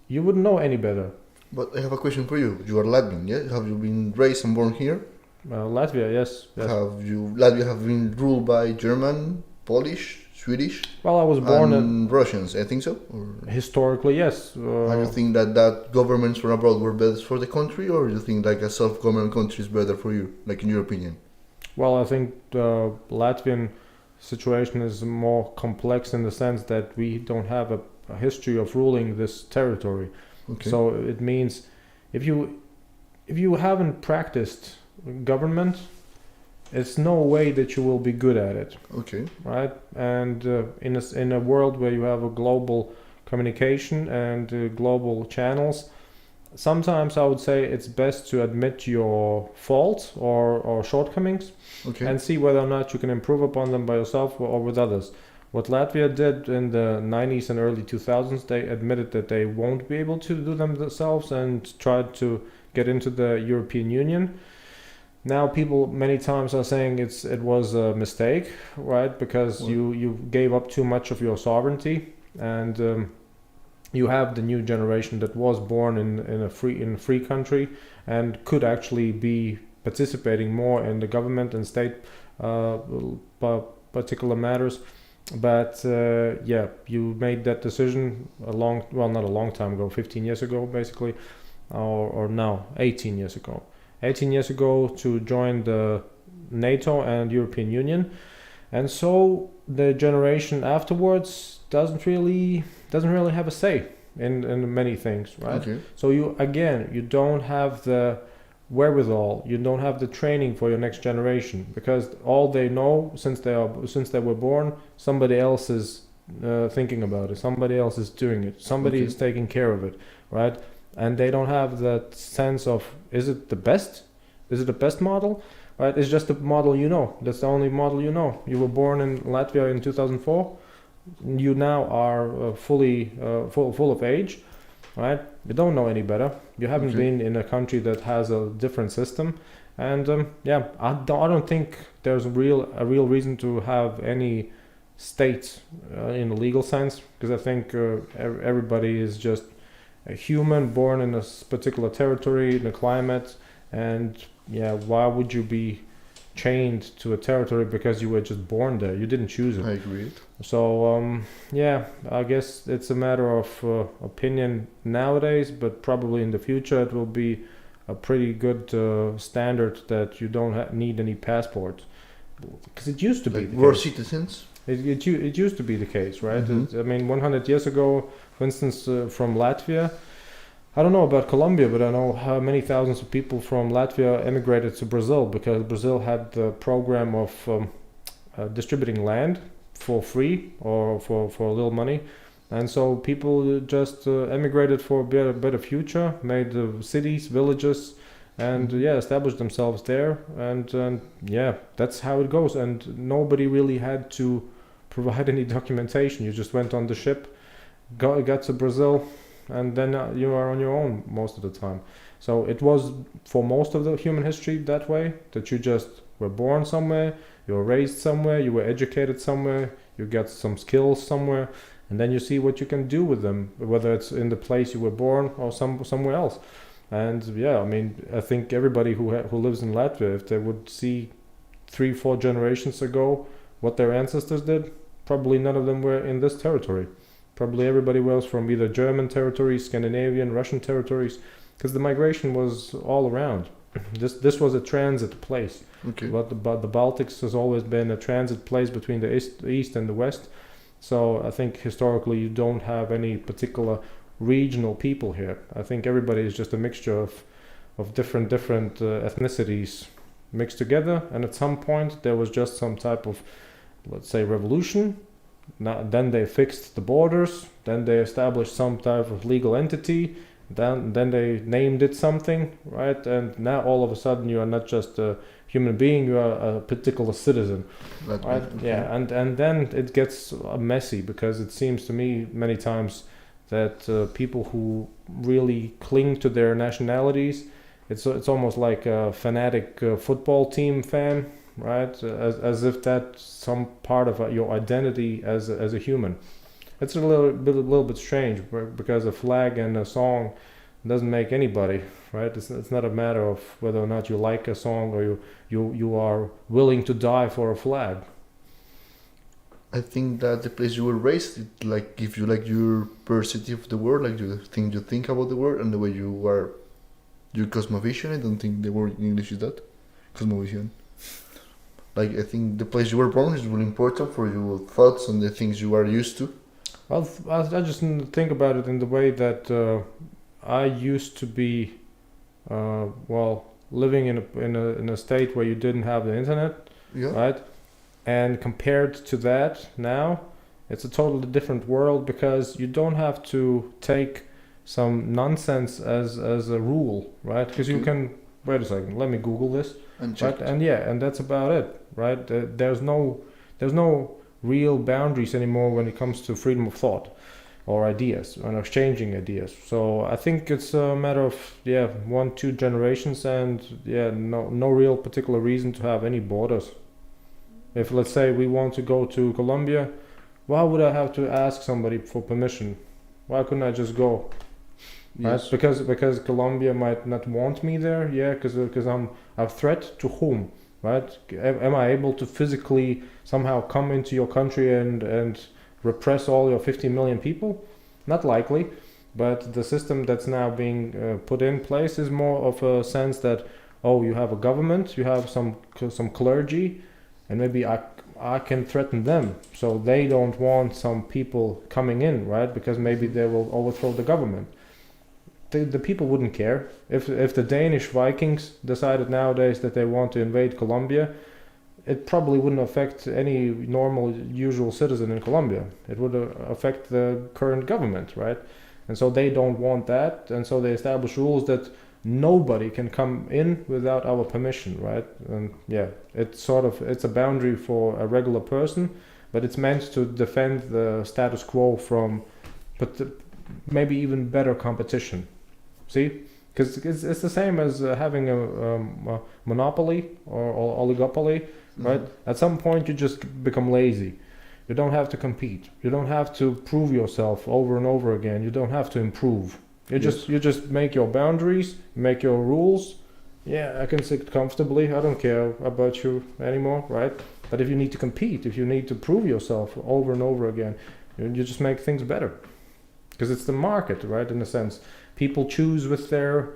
you wouldn't know any better. But I have a question for you. You are Latvian, yeah? Have you been raised and born here? Latvia, yes. Latvia have been ruled by German, Polish, Swedish? Well, I was born in Russians, I think so? Or historically, yes. and you think that governments from abroad were better for the country, or you think like a self-government country is better for you, like in your opinion? Well, I think the Latvian situation is more complex in the sense that we don't have a history of ruling this territory. Okay. So it means if you haven't practiced government, it's no way that you will be good at it. Okay. Right? And in a world where you have a global communication and global channels, sometimes I would say it's best to admit your faults or shortcomings, Okay. and see whether or not you can improve upon them by yourself or with others. What Latvia did in the 90s and early 2000s, they admitted that they won't be able to do them themselves and tried to get into the European Union. Now people many times are saying it was a mistake, right? Because you gave up too much of your sovereignty, and you have the new generation that was born in a free country and could actually be participating more in the government and state particular matters. But you made that decision not a long time ago, 15 years ago basically, or now 18 years ago. 18 years ago to join the NATO and European Union, and so the generation afterwards doesn't really have a say in many things, right? Okay. So you don't have the wherewithal, you don't have the training for your next generation, because all they know since they were born, somebody else is thinking about it, somebody else is doing it, somebody is taking care of it, right? And they don't have that sense of, is it the best model, right? It's just the model you know. That's the only model you know. You were born in Latvia in 2004, you now are fully full of age, right? You don't know any better. You haven't been in a country that has a different system, and I don't think there's a real reason to have any state in a legal sense, because I think everybody is just a human born in a particular territory, in a climate, and why would you be chained to a territory because you were just born there? You didn't choose it. I agree. So I guess it's a matter of opinion nowadays, but probably in the future it will be a pretty good standard that you don't need any passport, because it used to be. We're citizens. It used to be the case, right? Mm-hmm. I mean, 100 years ago, for instance, from Latvia, I don't know about Colombia, but I know how many thousands of people from Latvia emigrated to Brazil because Brazil had the program of distributing land for free or for a little money. And so people just emigrated for a better future, made cities, villages, and yeah, established themselves there. And yeah, that's how it goes. And nobody really had to provide any documentation. You just went on the ship, got to Brazil, and then you are on your own most of the time. So it was for most of the human history that way, that you just were born somewhere, you were raised somewhere, you were educated somewhere, you got some skills somewhere, and then you see what you can do with them, whether it's in the place you were born or somewhere else. And yeah, I mean, I think everybody who lives in Latvia, if they would see 3-4 generations ago what their ancestors did, probably none of them were in this territory. Probably everybody was from either German territories, Scandinavian, Russian territories, because the migration was all around. This was a transit place. Okay. But the Baltics has always been a transit place between the east and the west. So I think historically you don't have any particular regional people here. I think everybody is just a mixture of different ethnicities mixed together. And at some point there was just some type of, let's say, revolution. Then they fixed the borders. Then they established some type of legal entity. Then they named it something, right? And now all of a sudden you are not just a human being, you are a particular citizen, right? Okay. Yeah, and then it gets messy because it seems to me many times that people who really cling to their nationalities, it's almost like a fanatic football team fan, right? As if that's some part of your identity as a human. It's a little bit strange because a flag and a song doesn't make anybody, right? It's not a matter of whether or not you like a song or you are willing to die for a flag. I think that the place you were raised, it like gives you like your perspective of the world, like the thing you think about the world and the way you are, your cosmovision. I don't think the word in English is that, cosmovision. Like I think the place you were born is really important for your thoughts and the things you are used to. Well, I just think about it in the way that I used to be, living in a state where you didn't have the internet, Yeah. right? And compared to that now, it's a totally different world because you don't have to take some nonsense as a rule, right? Because you Okay. can, wait a second, let me Google this, And check. right? And yeah, and that's about it, right? There's no real boundaries anymore when it comes to freedom of thought or ideas and exchanging ideas. So I think it's a matter of 1-2 generations and no real particular reason to have any borders. If let's say we want to go to Colombia, why would I have to ask somebody for permission? Why couldn't I just go? Yes. Right? Because Colombia might not want me there. Yeah, because I'm a threat to whom? Right? Am I able to physically somehow come into your country and repress all your 50 million people? Not likely. But the system that's now being put in place is more of a sense that, oh, you have a government, you have some clergy, and maybe I can threaten them, so they don't want some people coming in, right? Because maybe they will overthrow the government. The people wouldn't care if the Danish Vikings decided nowadays that they want to invade Colombia. It probably wouldn't affect any normal, usual citizen in Colombia. It would affect the current government, right? And so they don't want that, and so they establish rules that nobody can come in without our permission, right? And yeah, it's a boundary for a regular person, but it's meant to defend the status quo from maybe even better competition. See, because it's the same as having a monopoly or oligopoly, right? At some point you just become lazy. You don't have to compete. You don't have to prove yourself over and over again. You don't have to improve. You just make your boundaries, make your rules. Yeah, I can sit comfortably. I don't care about you anymore, right? But if you need to compete, if you need to prove yourself over and over again, you just make things better. Because it's the market, right? In a sense, people choose with their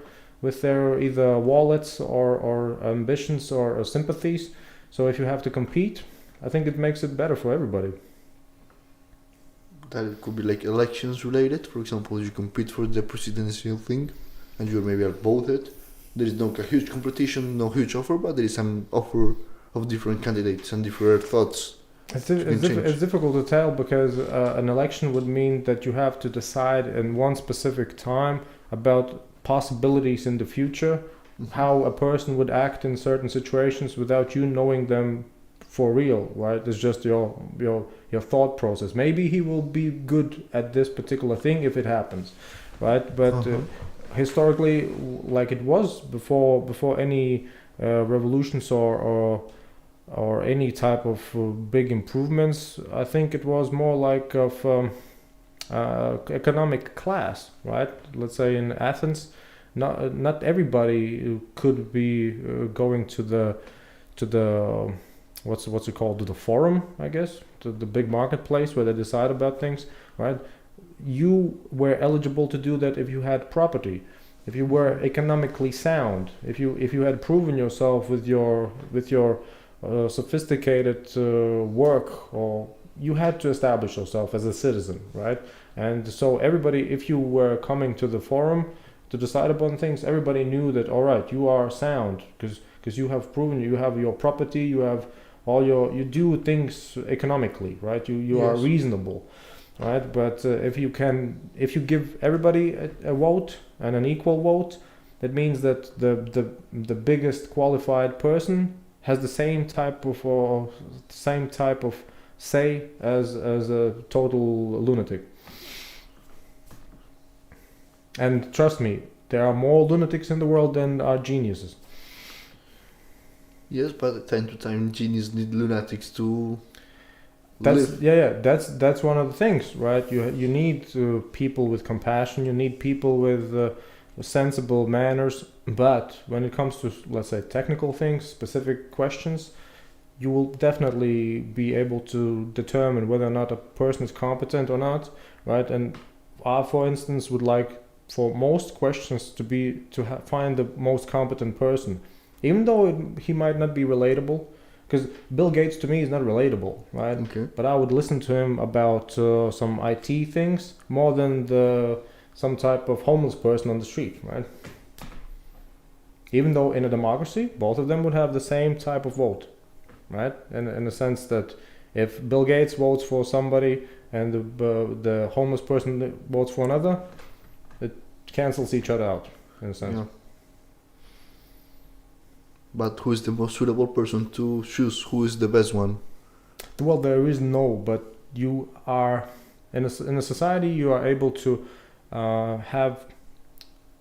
either wallets or ambitions or sympathies. So if you have to compete, I think it makes it better for everybody. that it could be like elections related. For example, you compete for the presidential thing, and you maybe are voted. There is no a huge competition, no huge offer, but there is an offer of different candidates and different thoughts. It's difficult to tell because an election would mean that you have to decide in one specific time about possibilities in the future, how a person would act in certain situations without you knowing them for real, right? It's just your thought process. Maybe he will be good at this particular thing if it happens, right? But historically, like it was before any revolutions or any type of big improvements, I think it was more like of economic class, right? Let's say in Athens, not everybody could be going to the what's it called, to the forum, I guess, to the big marketplace where they decide about things, right? You were eligible to do that if you had property, if you were economically sound, if you had proven yourself with your sophisticated work, or you had to establish yourself as a citizen, right? And so everybody, if you were coming to the forum to decide upon things, everybody knew that, all right, you are sound because you have proven, you have your property, you have you do things economically, right? You are reasonable, right? But if you give everybody a vote and an equal vote, that means that the biggest qualified person has the same type of say as a total lunatic. And trust me, there are more lunatics in the world than are geniuses. Yes, but time to time, genius need lunatics to live. That's one of the things, right? You need people with compassion. You need people with sensible manners. But when it comes to, let's say, technical things, specific questions, you will definitely be able to determine whether or not a person is competent or not, right? And I, for instance, would like for most questions to find the most competent person, even though he might not be relatable. Because Bill Gates to me is not relatable, right? Okay. But I would listen to him about some IT things more than some type of homeless person on the street, right? Even though in a democracy, both of them would have the same type of vote, right? In the sense that if Bill Gates votes for somebody and the homeless person votes for another, it cancels each other out, in a sense. Yeah. But who is the most suitable person to choose? Who is the best one? Well, there is no, but you are in a society, you are able to have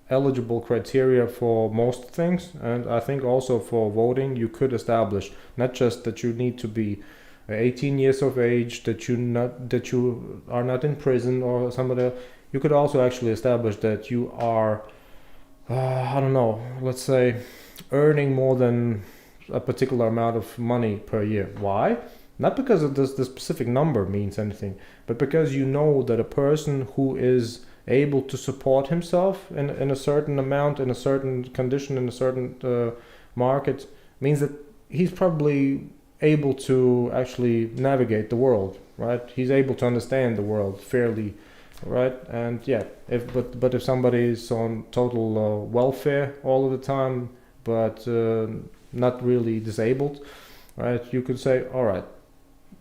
eligible criteria for most things, and I think also for voting you could establish not just that you need to be 18 years of age, that you are not in prison or somebody. You could also actually establish that you are I don't know, let's say earning more than a particular amount of money per year. Why? Not because of the specific number means anything, but because you know that a person who is able to support himself in a certain amount, in a certain condition, in a certain market, means that he's probably able to actually navigate the world, right? He's able to understand the world fairly, right? And yeah, but if somebody is on total welfare all of the time, but not really disabled, right? You could say, all right,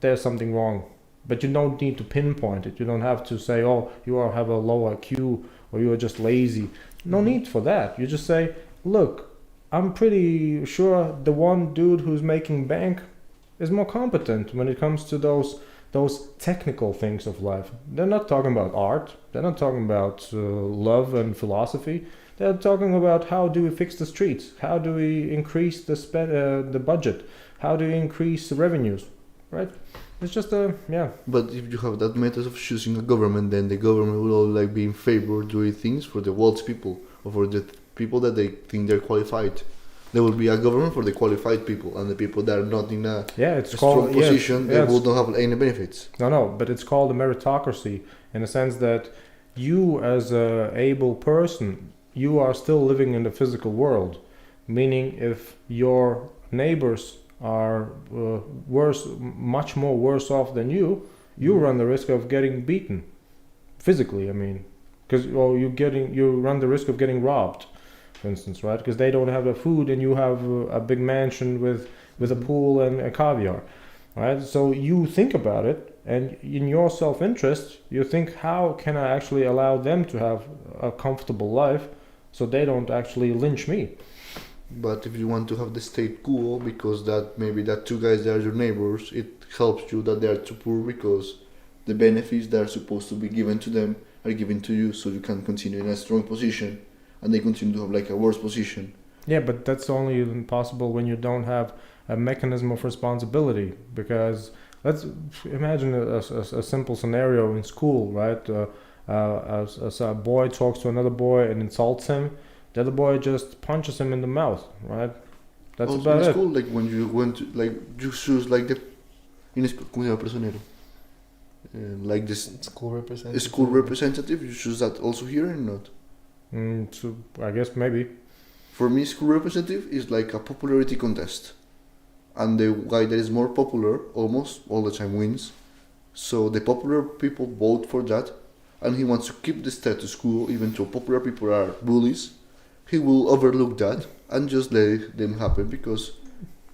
there's something wrong. But you don't need to pinpoint it. You don't have to say, oh, you have a low IQ or you are just lazy. No need for that. You just say, look, I'm pretty sure the one dude who's making bank is more competent when it comes to those technical things of life. They're not talking about art. They're not talking about love and philosophy. They're talking about how do we fix the streets? How do we increase the budget? How do we increase the revenues? Right? It's just But if you have that method of choosing a government, then the government will all be in favor of doing things for the world's people or for the people that they think they're qualified. There will be a government for the qualified people, and the people that are not in a strong position, they will not have any benefits. No, but it's called a meritocracy in the sense that you, as a able person, you are still living in the physical world. Meaning, if your neighbors are much more worse off than you, you run the risk of getting beaten physically. I mean, because you run the risk of getting robbed, for instance, right? Because they don't have the food, and you have a big mansion with a pool and a caviar, right? So you think about it, and in your self-interest, you think, how can I actually allow them to have a comfortable life, so they don't actually lynch me? But if you want to have the state cool, because that maybe that two guys that are your neighbors, it helps you that they are too poor, because the benefits that are supposed to be given to them are given to you, so you can continue in a strong position, and they continue to have like a worse position. Yeah, but that's only possible when you don't have a mechanism of responsibility. Because let's imagine a simple scenario in school, right? As a boy talks to another boy and insults him, the other boy just punches him in the mouth, right? That's Also about in it. school, like when you went to, like, you choose like the in school, ¿cómo se llama personero? Like this School representative. school representative, you choose that also here or not? So I guess maybe. For me, school representative is like a popularity contest, and the guy that is more popular almost all the time wins. So the popular people vote for that, and he wants to keep the status quo even though popular people are bullies. He will overlook that and just let them happen because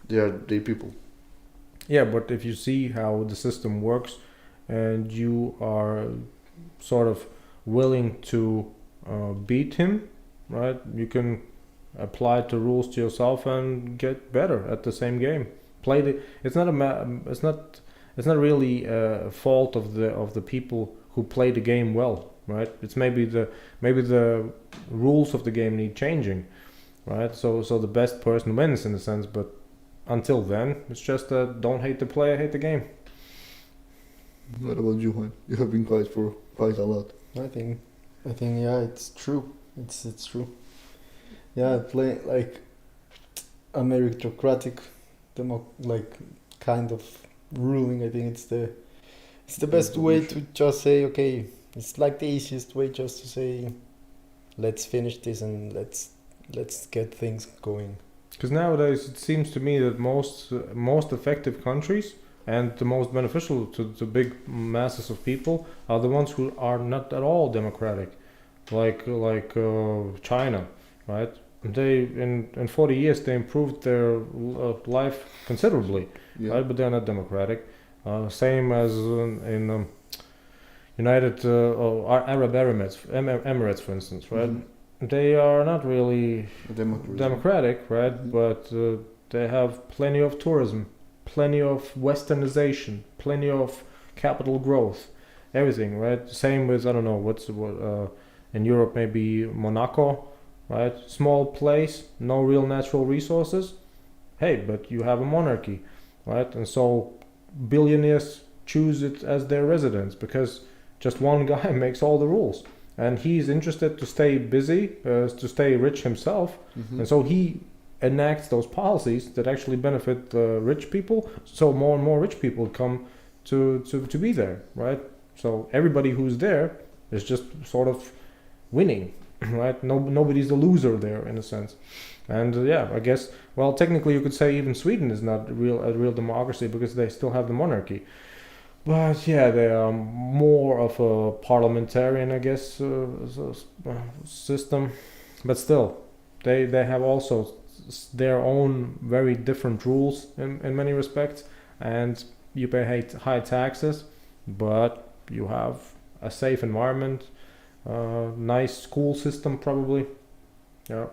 they are the people. Yeah, but if you see how the system works, and you are sort of willing to beat him, right? You can apply the rules to yourself and get better at the same game. Play the. It's not it's not. It's not really a fault of the people who play the game well, right? It's maybe the rules of the game need changing, right? So the best person wins in a sense, but until then, it's just don't hate the player, hate the game. What about you, Juan? You have been quiet for quite a lot. I think yeah, it's true. It's true. Yeah, play like a meritocratic, like kind of ruling. I think it's the best way to just say, okay, it's like the easiest way just to say, let's finish this and let's get things going. Because nowadays it seems to me that most effective countries and the most beneficial to big masses of people are the ones who are not at all democratic, like China, right? They in 40 years they improved their life considerably, Yeah. right? But they're not democratic. Same as in United Arab Emirates, for instance, right? Mhm. They are not really Democracy. democratic, right? Mhm. But they have plenty of tourism, plenty of westernization, plenty of capital growth, everything, right? Same with, I don't know, what in Europe, maybe Monaco, right? Small place, no real natural resources. Hey, but you have a monarchy, right? And so billionaires choose it as their residence because just one guy makes all the rules. And he's interested to stay busy, to stay rich himself. Mhm. And so he enacts those policies that actually benefit the rich people. So more and more rich people come to be there, right? So everybody who's there is just sort of winning, right? Nobody's the loser there in a sense. And yeah, I guess, well, technically you could say even Sweden is not a real democracy because they still have the monarchy. But yeah, they are more of a parliamentarian, I guess, system. But still, they have also their own very different rules in many respects. And you pay high taxes, but you have a safe environment, nice school system probably. Yeah.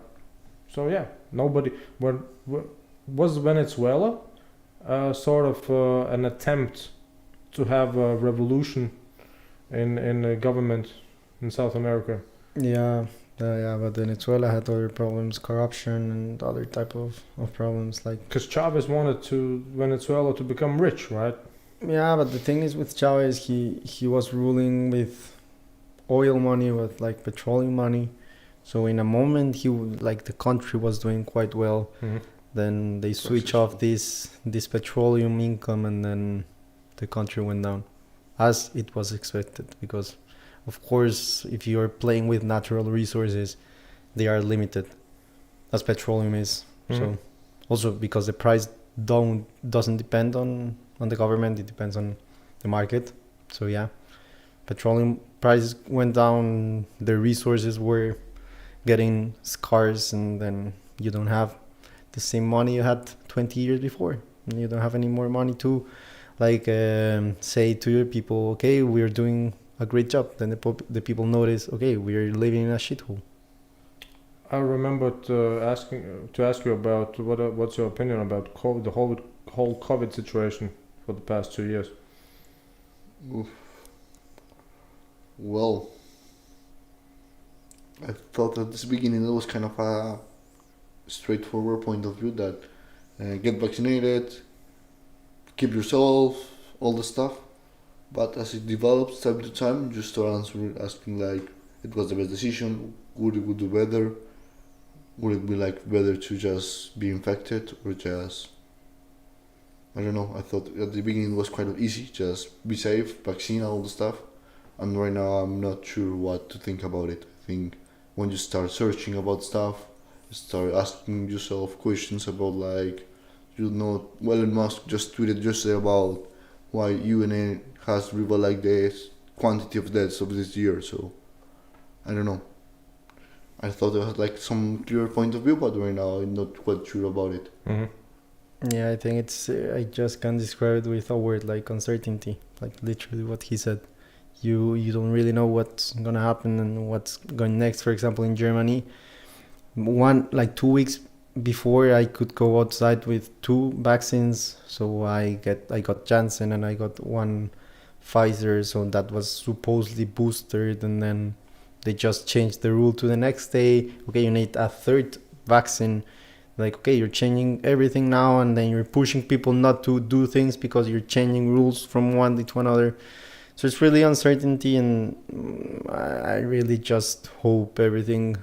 So yeah, nobody. Was Venezuela sort of an attempt to have a revolution in the government in South America? Yeah, but Venezuela had other problems, corruption and other type of problems. Like, Because Chavez wanted Venezuela to become rich, right? yeah, but the thing is with Chavez, he was ruling with oil money, with like petroleum money. So in a moment, the country was doing quite well. Mm-hmm. Then they switch off this petroleum income, and then the country went down, as it was expected. Because, of course, if you're playing with natural resources, they are limited, as petroleum is. Mhm. So, also because the price doesn't depend on the government; it depends on the market. So yeah, petroleum prices went down, the resources were getting scarce, and then you don't have the same money you had 20 years before. And you don't have any more money to say to your people, okay, we're doing a great job. Then the people notice, okay, we're living in a shithole. I remembered asking to ask you about what's your opinion about the whole COVID situation for the past 2 years. Oof. Well, I thought at the beginning it was kind of a straightforward point of view that get vaccinated, keep yourself, all the stuff. But as it develops time to time, you start asking like, it was the best decision. Would it do better? Would it be like better to just be infected or just, I don't know. I thought at the beginning it was quite easy, just be safe, vaccine, all the stuff. And right now I'm not sure what to think about it. I think when you start searching about stuff, you start asking yourself questions about like, Elon Musk just tweeted yesterday about why UNA has revealed like the quantity of deaths of this year. So I don't know. I thought I had like some clear point of view, but right now I'm not quite sure about it. Mm-hmm. Yeah, I think it's, I just can describe it with a word like uncertainty, like literally what he said. You don't really know what's gonna happen and what's going next. For example, in Germany, 2 weeks before I could go outside with 2 vaccines, so I got Janssen and I got 1 Pfizer, so that was supposedly boosted, and then they just changed the rule to the next day. Okay, you need a 3rd vaccine. Like, okay, you're changing everything now, and then you're pushing people not to do things because you're changing rules from one day to another. So it's really uncertainty, and I really just hope everything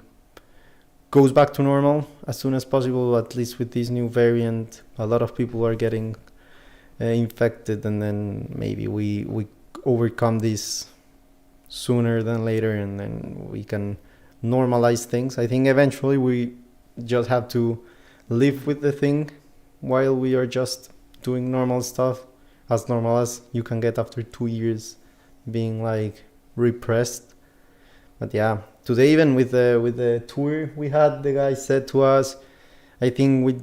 goes back to normal as soon as possible, at least with this new variant. A lot of people are getting infected, and then maybe we overcome this sooner than later, and then we can normalize things. I think eventually we just have to live with the thing while we are just doing normal stuff, as normal as you can get after 2 years being like repressed. But yeah, today even with the tour we had, the guy said to us, I think we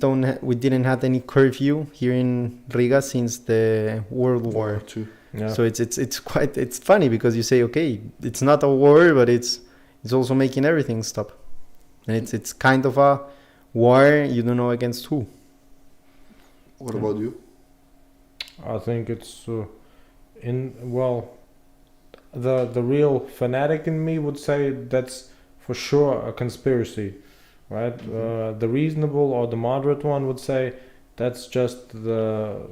didn't have any curfew here in Riga since the World War II. Yeah. So it's funny because you say, okay, it's not a war, but it's also making everything stop, and it's kind of a war, you don't know against who. What about you? I think it's the real fanatic in me would say that's for sure a conspiracy, right? Mm-hmm. The reasonable or the moderate one would say that's just the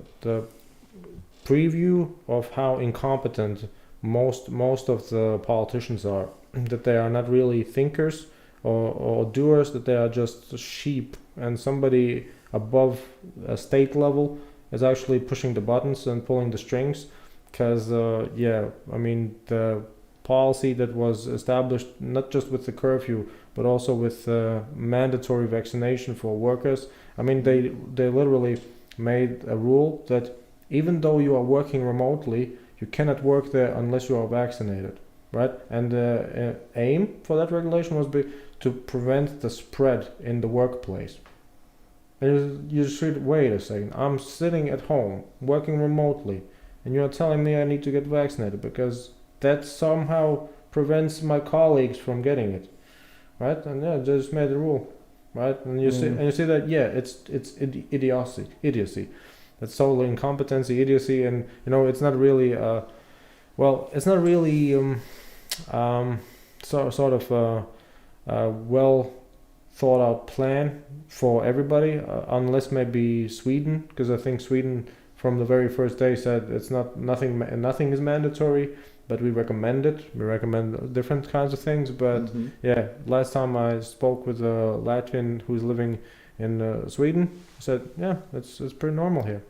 preview of how incompetent most of the politicians are. That they are not really thinkers or doers, that they are just sheep, and somebody above a state level is actually pushing the buttons and pulling the strings. Because I mean, the policy that was established not just with the curfew but also with mandatory vaccination for workers, I mean, they literally made a rule that even though you are working remotely, you cannot work there unless you are vaccinated, right? And the aim for that regulation was to prevent the spread in the workplace. And you should wait a second. I'm sitting at home working remotely, and you're telling me I need to get vaccinated because that somehow prevents my colleagues from getting it, right? And yeah, they just made the rule, right? And you see that it's idiocy. That's totally incompetency, idiocy, and it's not really it's not really sort of a well thought out plan for everybody, unless maybe Sweden, because I think Sweden from the very first day said it's nothing is mandatory, but we recommend it. We recommend different kinds of things. But yeah, last time I spoke with a Latvian who's living in Sweden, he said, yeah, it's pretty normal here.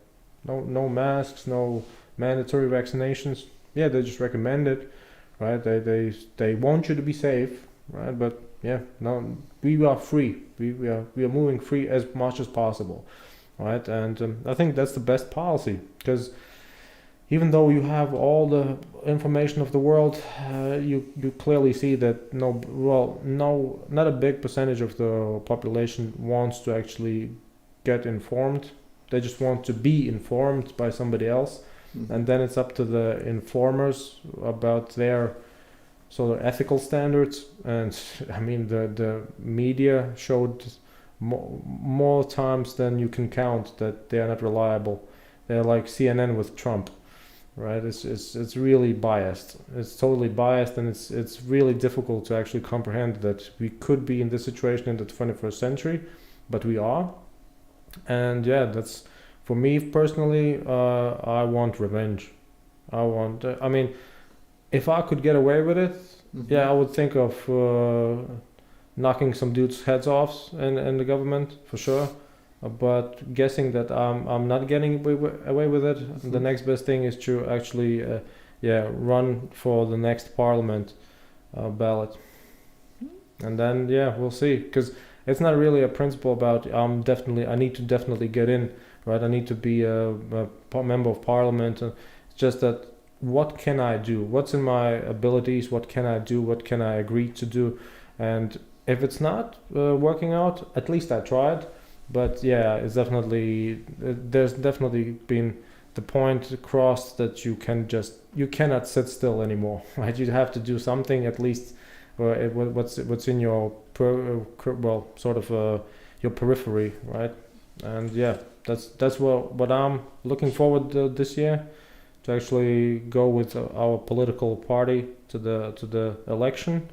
No masks, no mandatory vaccinations. Yeah, they just recommend it, right? They want you to be safe, right? But yeah, no, we are free. We are moving free as much as possible, right? And I think that's the best policy, because even though you have all the information of the world, you clearly see that not a big percentage of the population wants to actually get informed. They just want to be informed by somebody else, and then it's up to the informers about their sort of ethical standards. And I mean, the media showed more times than you can count that they are not reliable. They're like CNN with Trump, right? It's really biased. It's totally biased, and it's really difficult to actually comprehend that we could be in this situation in the 21st century, but we are. And yeah, that's for me personally. I want revenge. I mean, if I could get away with it, yeah, I would think of knocking some dudes' heads off in the government for sure. But guessing that I'm not getting away with it, the next best thing is to actually run for the next parliament ballot, and then we'll see. Because it's not really a principle about I need to definitely get in, right? I need to be a member of parliament. It's just that, what can I do? What's in my abilities? What can I do? What can I agree to do? And if it's not working out, at least I tried. But yeah, there's definitely been the point crossed that you cannot sit still anymore, right? You have to do something at least. What's in your your periphery, right? And yeah, that's what I'm looking forward to this year, to actually go with our political party to the election.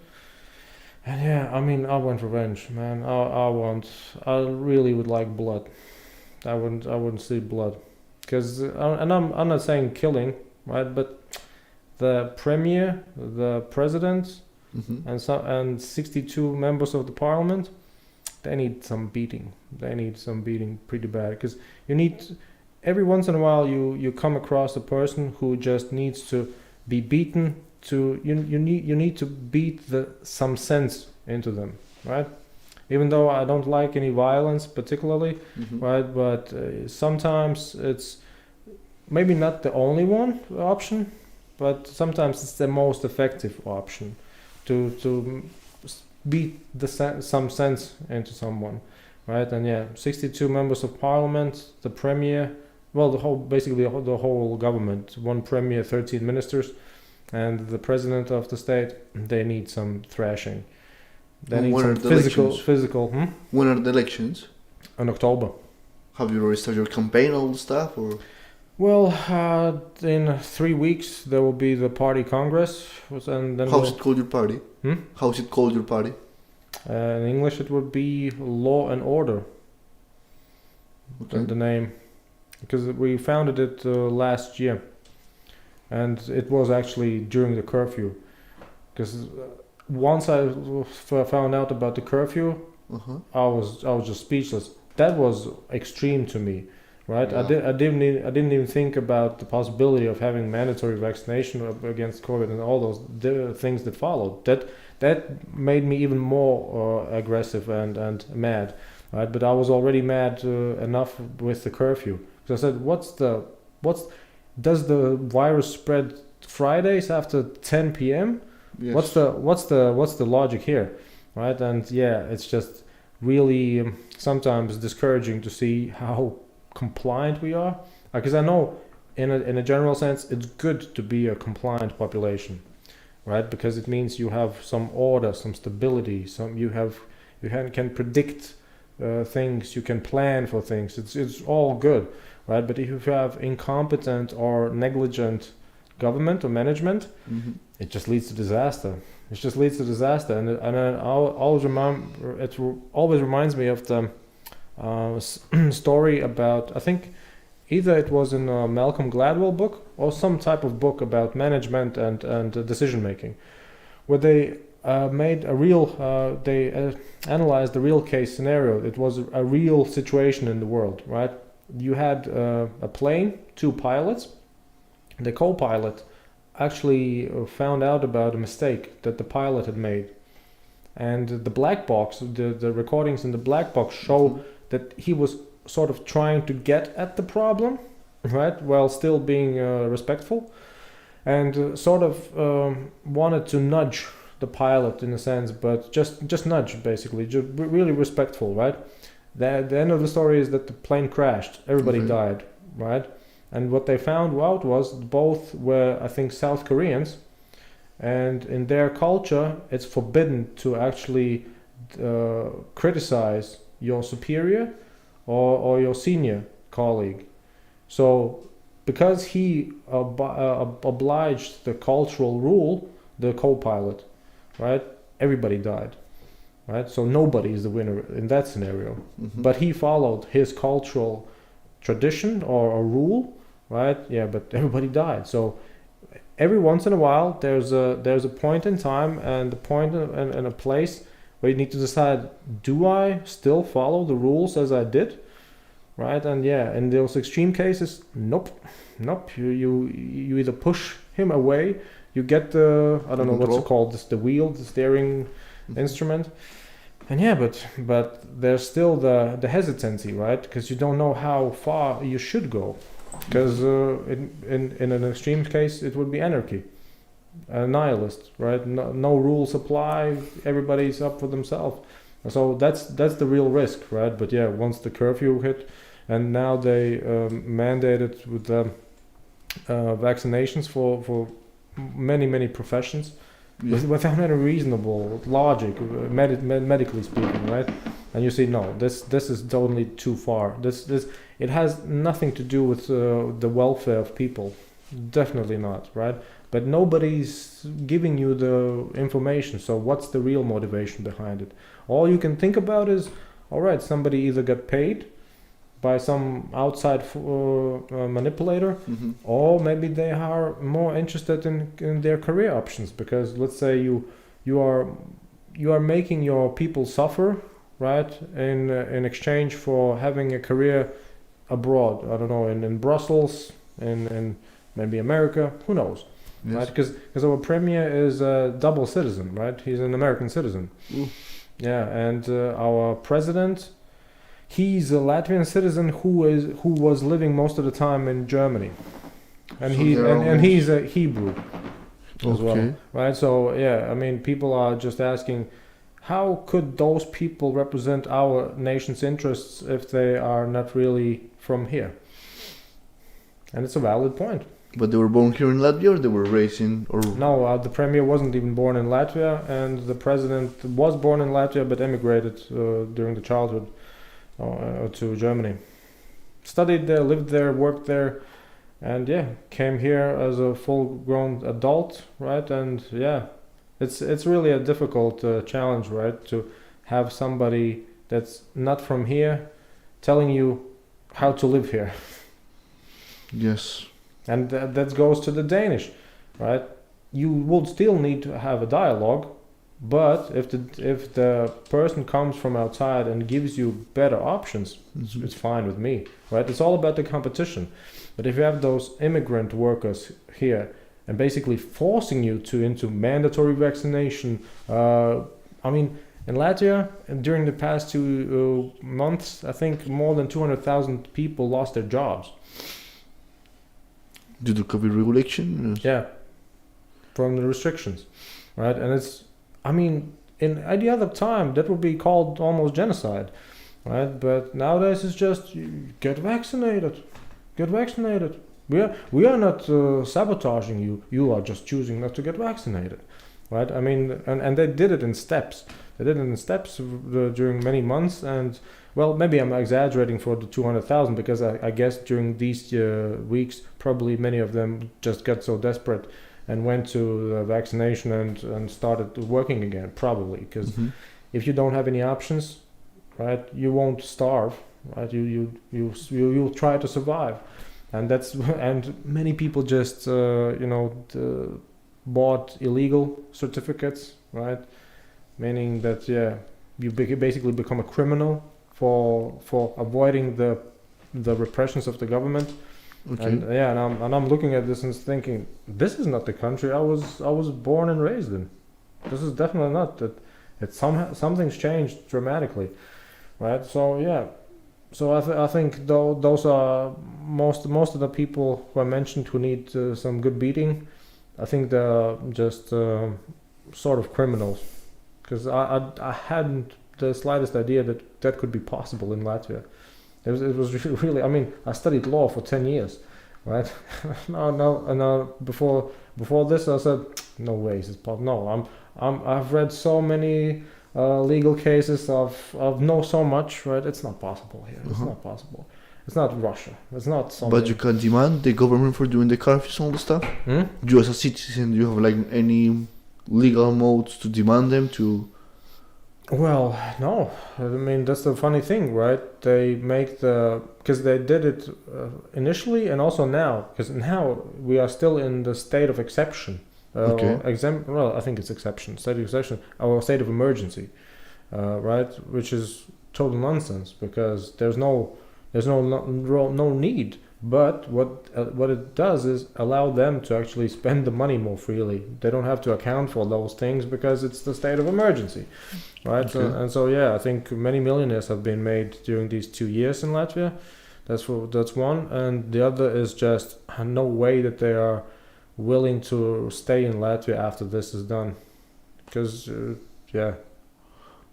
And yeah, I mean, I want revenge, man. I really would like blood. I wouldn't see blood, because and I'm not saying killing, right? But the premier, the president, and 62 members of the parliament, they need some beating. They need some beating pretty bad, because you need, every once in a while you come across a person who just needs to be beaten. You need to beat some sense into them, right? Even though I don't like any violence particularly, right? But sometimes it's maybe not the only option, but sometimes it's the most effective option to beat some sense into someone, right? And yeah, 62 members of parliament, the premier, well, the whole government, one premier, 13 ministers. And the president of the state, they need some thrashing. They need some physical. When are the elections? In October. Have you already started your campaign, all the stuff, or? Well, in 3 weeks there will be the party congress, and then. How's it called, your party? How's it called, your party? In English, it would be Law and Order. Okay. The name, because we founded it last year. And it was actually during the curfew, because once I found out about the curfew, I was just speechless. That was extreme to me, right? Yeah. I didn't even think about the possibility of having mandatory vaccination against COVID and all those things that followed. That made me even more aggressive and mad, right? But I was already mad enough with the curfew, because I said, does the virus spread Fridays after 10 p.m.? Yes. What's the logic here, right? And yeah, it's just really sometimes discouraging to see how compliant we are. Because I know in a general sense, it's good to be a compliant population, right? Because it means you have some order, some stability, you can predict things, you can plan for things. It's all good. Right, but if you have incompetent or negligent government or management, it just leads to disaster. It just leads to disaster, and it always reminds me of the story about, I think either it was in a Malcolm Gladwell book or some type of book about management and decision making, where they made a real, they analyzed the real case scenario. It was a real situation in the world, right? You had a plane, 2 pilots. The co-pilot actually found out about a mistake that the pilot had made, and the black box, the recordings in the black box show that he was sort of trying to get at the problem, right, while still being respectful, and sort of wanted to nudge the pilot in a sense, but just nudge basically, just really respectful, right? The end of the story is that the plane crashed, everybody Okay. died, right? And what they found out was both were, I think, South Koreans, and in their culture, it's forbidden to actually criticize your superior or your senior colleague. So, because he obliged the cultural rule, the co-pilot, right? Everybody died, right? So nobody is the winner in that scenario. Mhm. But he followed his cultural tradition or a rule, right? Yeah, but everybody died. So every once in a while, there's a point in time and a point and a place where you need to decide: do I still follow the rules as I did, right? And yeah, in those extreme cases, nope. You either push him away, you get the, I don't know what's it called, the wheel, the steering instrument, and yeah, but there's still the hesitancy, right? Because you don't know how far you should go, because in an extreme case it would be anarchy, a nihilist, right? No rules apply, everybody's up for themselves. So that's the real risk, right? But yeah, once the curfew hit, and now they mandated with the vaccinations for many professions, Yeah. without any reasonable logic, medically speaking, right? And you see, no, this is totally too far. This it has nothing to do with the welfare of people, definitely not, right? But nobody's giving you the information. So what's the real motivation behind it? All you can think about is, all right, somebody either got paid by some outside manipulator, Mm-hmm. or maybe they are more interested in their career options, because let's say you are making your people suffer, right, in exchange for having a career abroad, I don't know, in Brussels, in maybe America, who knows, Yes. right? Because our premier is a double citizen, right? He's an American citizen. Ooh. Yeah, and our president, he's a Latvian citizen who was living most of the time in Germany, and So he they're and he's a Hebrew as well, Okay. right? So yeah, I mean, people are just asking, how could those people represent our nation's interests if they are not really from here? And it's a valid point. But they were born here in Latvia, or they were raised in, or No, the premier wasn't even born in Latvia, and the president was born in Latvia but emigrated during the childhood to Germany. Studied there, lived there, worked there, and yeah, came here as a full-grown adult, right? And yeah, it's really a difficult challenge, right? To have somebody that's not from here telling you how to live here. yes, And that goes to the Danish, right? You will still need to have a dialogue, but if the person comes from outside and gives you better options, it's fine with me, right? It's all about the competition. But if you have those immigrant workers here and basically forcing you into mandatory vaccination, I mean, in Latvia, during the past 2 months, I think more than 200,000 people lost their jobs. due to COVID regulation. Yes. Yeah, from the restrictions, right? And it's, I mean, in any other time that would be called almost genocide, right? But nowadays it's just get vaccinated, get vaccinated. We are not sabotaging you. You are just choosing not to get vaccinated, right? I mean, and they did it in steps. They did it in steps during many months, and well, maybe I'm exaggerating for the 200,000, because I guess during these weeks, probably many of them just got so desperate and went to the vaccination and started working again, probably, because Mhm. if you don't have any options, right, you won't starve, right? You'll try to survive, and that's and many people just bought illegal certificates, right? Meaning that you basically become a criminal for avoiding the repressions of the government. Okay. And I'm looking at this and thinking, this is not the country I was born and raised in. This is definitely not that. Something's changed dramatically, right? So yeah, So I think those are most of the people who I mentioned who need some good beating. I think they're just sort of criminals, because I hadn't the slightest idea that that could be possible in Latvia. It was really. I mean, I studied law for 10 years, right? no. Before this, I said, no ways it's possible. No, I've read so many legal cases. I've know so much, right? It's not possible here. It's not possible. It's not Russia. It's not something. But you can demand the government for doing the curfews and all the stuff. You as a citizen, do you have like any legal modes to demand them to? Well, no. I mean, that's the funny thing, right? They make because they did it initially and also now, because now we are still in the state of exception. Okay. Well, I think it's state of exception, or state of emergency, right? Which is total nonsense, because there's no need. But what it does is allow them to actually spend the money more freely. They don't have to account for those things because it's the state of emergency, right? Okay. So I think many millionaires have been made during these 2 years in Latvia. That's one, and the other is just no way that they are willing to stay in Latvia after this is done, because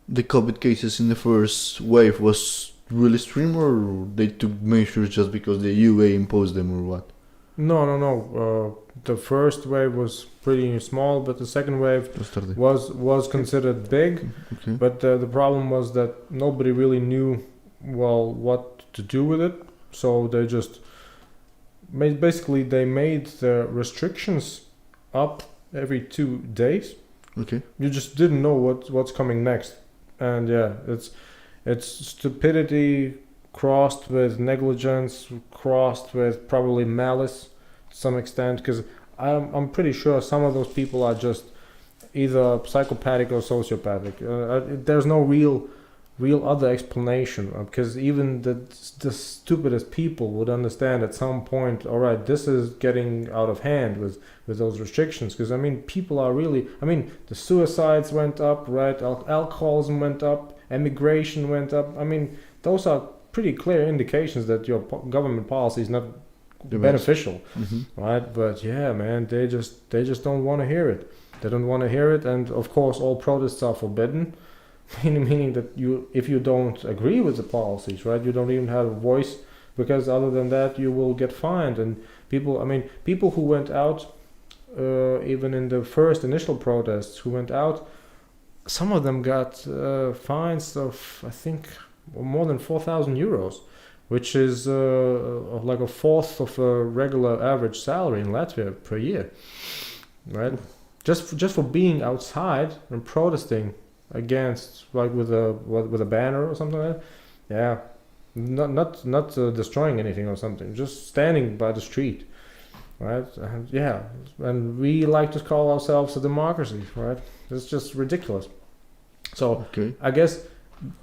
The COVID cases in the first wave was really extreme, or they took measures just because the UA imposed them, or what? No. The first wave was pretty small, but the second wave was considered big. Okay. But the problem was that nobody really knew what to do with it. So they just made the restrictions up every 2 days. Okay. You just didn't know what's coming next, and it's stupidity crossed with negligence, crossed with probably malice to some extent, because I'm pretty sure some of those people are just either psychopathic or sociopathic. There's no real other explanation, because even the stupidest people would understand at some point, all right, this is getting out of hand with those restrictions, because I mean, people are really, I mean, the suicides went up, right? Alcoholism went up, emigration went up. I mean, those are pretty clear indications that your government policy is not beneficial, right? But yeah, man, they just don't want to hear it. They don't want to hear it, and of course, all protests are forbidden, meaning that if you don't agree with the policies, right, you don't even have a voice, because other than that, you will get fined. And people who went out, even in the first initial protests, who went out, some of them got fines of, I think, more than 4,000 euros, which is like a fourth of a regular average salary in Latvia per year, right? Just for being outside and protesting against, like with a banner or something like that. Yeah, not destroying anything or something, just standing by the street, right? And we like to call ourselves a democracy, right? It's just ridiculous. So Okay. I guess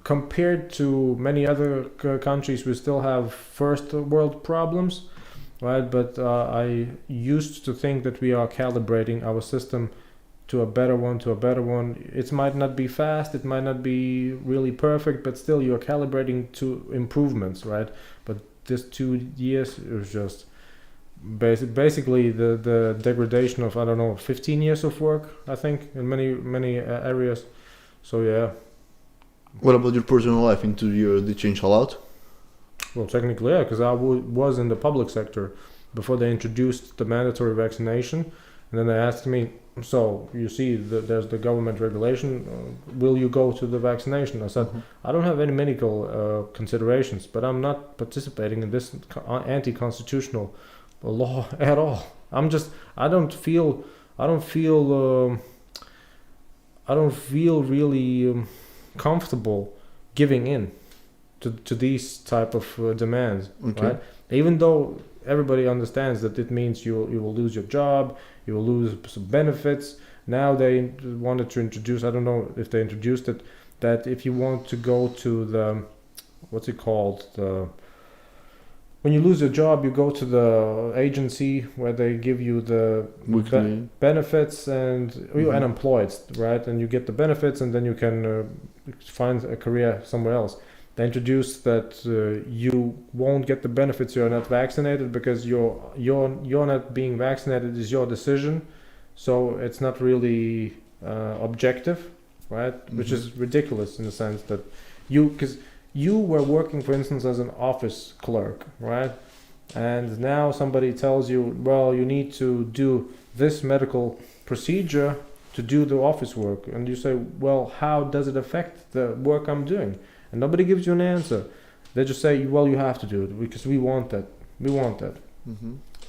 compared to many other countries, we still have first world problems, right? But I used to think that we are calibrating our system to a better one. It might not be fast, it might not be really perfect, but still you're calibrating to improvements, right? But this 2 years is just basically the degradation of, I don't know, 15 years of work, I think, in many areas. So yeah. What about your personal life into your the change a lot? Well, technically, yeah, because I was in the public sector before they introduced the mandatory vaccination, and then they asked me, so you see, there's the government regulation, will you go to the vaccination? I said, I don't have any medical considerations, but I'm not participating in this anti-constitutional law at all. I don't feel really comfortable giving in to these type of demands, right? Even though everybody understands that it means you will lose your job, you will lose some benefits. Now they wanted to introduce, I don't know if they introduced it, that if you want to go to the, what's it called, when you lose your job, you go to the agency where they give you the benefits, and you're unemployed, right? And you get the benefits, and then you can find a career somewhere else. they introduced that you won't get the benefits you're not vaccinated because you're not being vaccinated is your decision, so it's not really objective, right? Which is ridiculous in the sense that because you were working, for instance, as an office clerk, right? And now somebody tells you, well, you need to do this medical procedure to do the office work, and you say, well, how does it affect the work I'm doing? And nobody gives you an answer. They just say, well, you have to do it because we want that. We want that.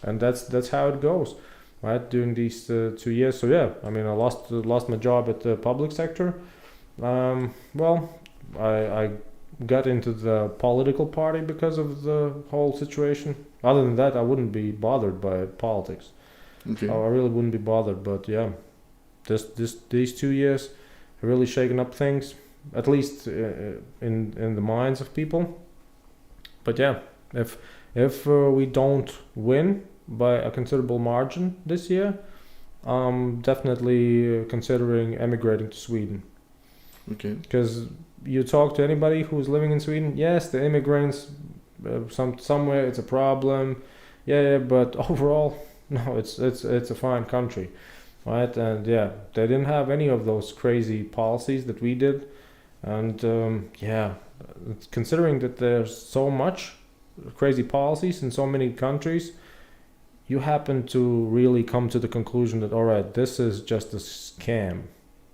And that's how it goes, right? During these 2 years. So yeah, I mean, I lost my job at the public sector. Well, I got into the political party because of the whole situation. Other than that, I wouldn't be bothered by politics. Okay. I really wouldn't be bothered. But yeah, these 2 years have really shaken up things. At least in the minds of people. But yeah, if we don't win by a considerable margin this year, I'm definitely considering emigrating to Sweden. Okay. Because you talk to anybody who's living in Sweden, yes, the immigrants, somewhere it's a problem, yeah, but overall, no, it's a fine country, right? And yeah, they didn't have any of those crazy policies that we did. And yeah, considering that there's so much crazy policies in so many countries, you happen to really come to the conclusion that, all right, this is just a scam.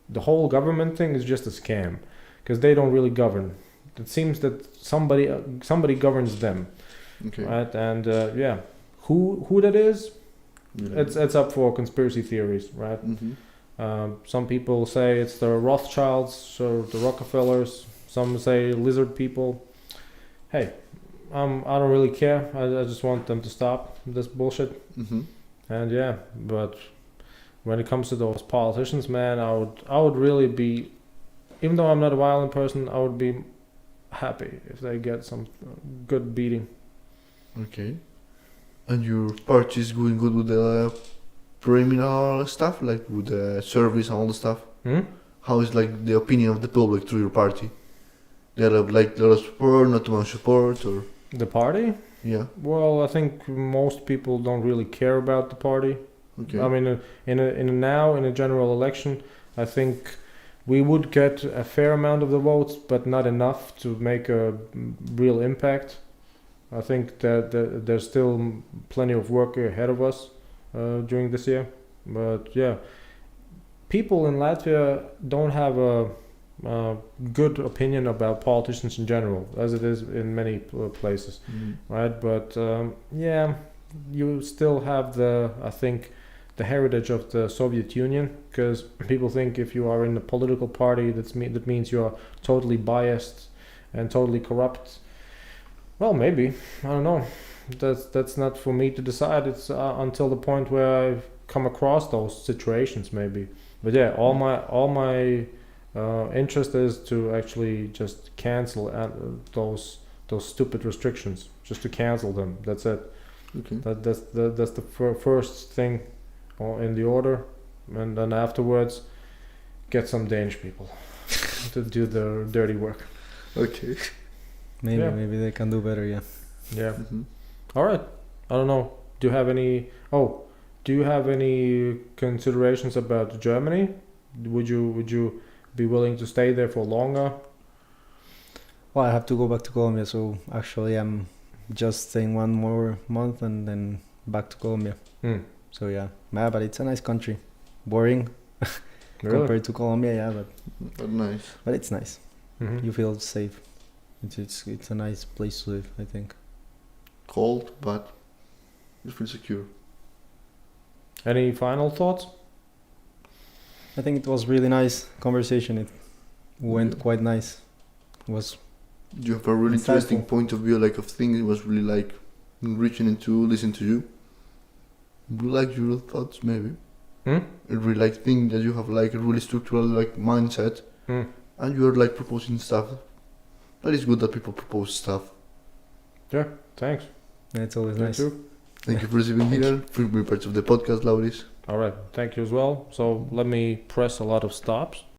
The whole government thing is just a scam because they don't really govern. It seems that somebody governs them, Okay. right? And yeah, who that is, Yeah. it's up for conspiracy theories, right? Some people say it's the Rothschilds or the Rockefellers. Some say lizard people. Hey, I don't really care. I just want them to stop this bullshit. And yeah, but when it comes to those politicians, man, I would really be, even though I'm not a violent person, I would be happy if they get some good beating. Okay. And your party is going good with the criminal stuff, like with the service and all the stuff? How is like the opinion of the public through your party? They have like a lot of support, not too much support, or The party? yeah? Well, I think most people don't really care about the party. Okay. I mean, in a general election, I think we would get a fair amount of the votes, but not enough to make a real impact. I think that there's still plenty of work ahead of us during this year. But yeah, people in Latvia don't have a good opinion about politicians in general, as it is in many places, right? But yeah, you still have I think, the heritage of the Soviet Union, because people think if you are in a political party, that means you are totally biased and totally corrupt. Well, maybe, I don't know. That's not for me to decide. It's until the point where I've come across those situations, maybe. But yeah, all my interest is to actually just cancel those stupid restrictions, just to cancel them. That's it. Okay. That's the first thing in the order, and then afterwards get some Danish people to do the dirty work. Okay. Maybe they can do better. Yeah. Yeah. All right. I don't know. Do you have any considerations about Germany? Would you be willing to stay there for longer? Well, I have to go back to Colombia, so actually I'm just staying one more month and then back to Colombia. So yeah, but it's a nice country. Boring Really? compared to Colombia, yeah, But nice. but it's nice. Mhm. You feel safe. It's a nice place to live, I think. Cold, but you feel secure. Any final thoughts? I think it was really nice conversation. It went quite nice. It was You have a really interesting insightful. point of view, like of things. It was really like enriching and to listen to you. We like your thoughts, maybe. I really like think that you have like a really structural like mindset, and you are like proposing stuff. That is good that people propose stuff. Yeah, thanks. Yeah, it's always You nice. too. Thank you for being here, for being part of the podcast, Lauris. All right, thank you as well. So let me press a lot of stops.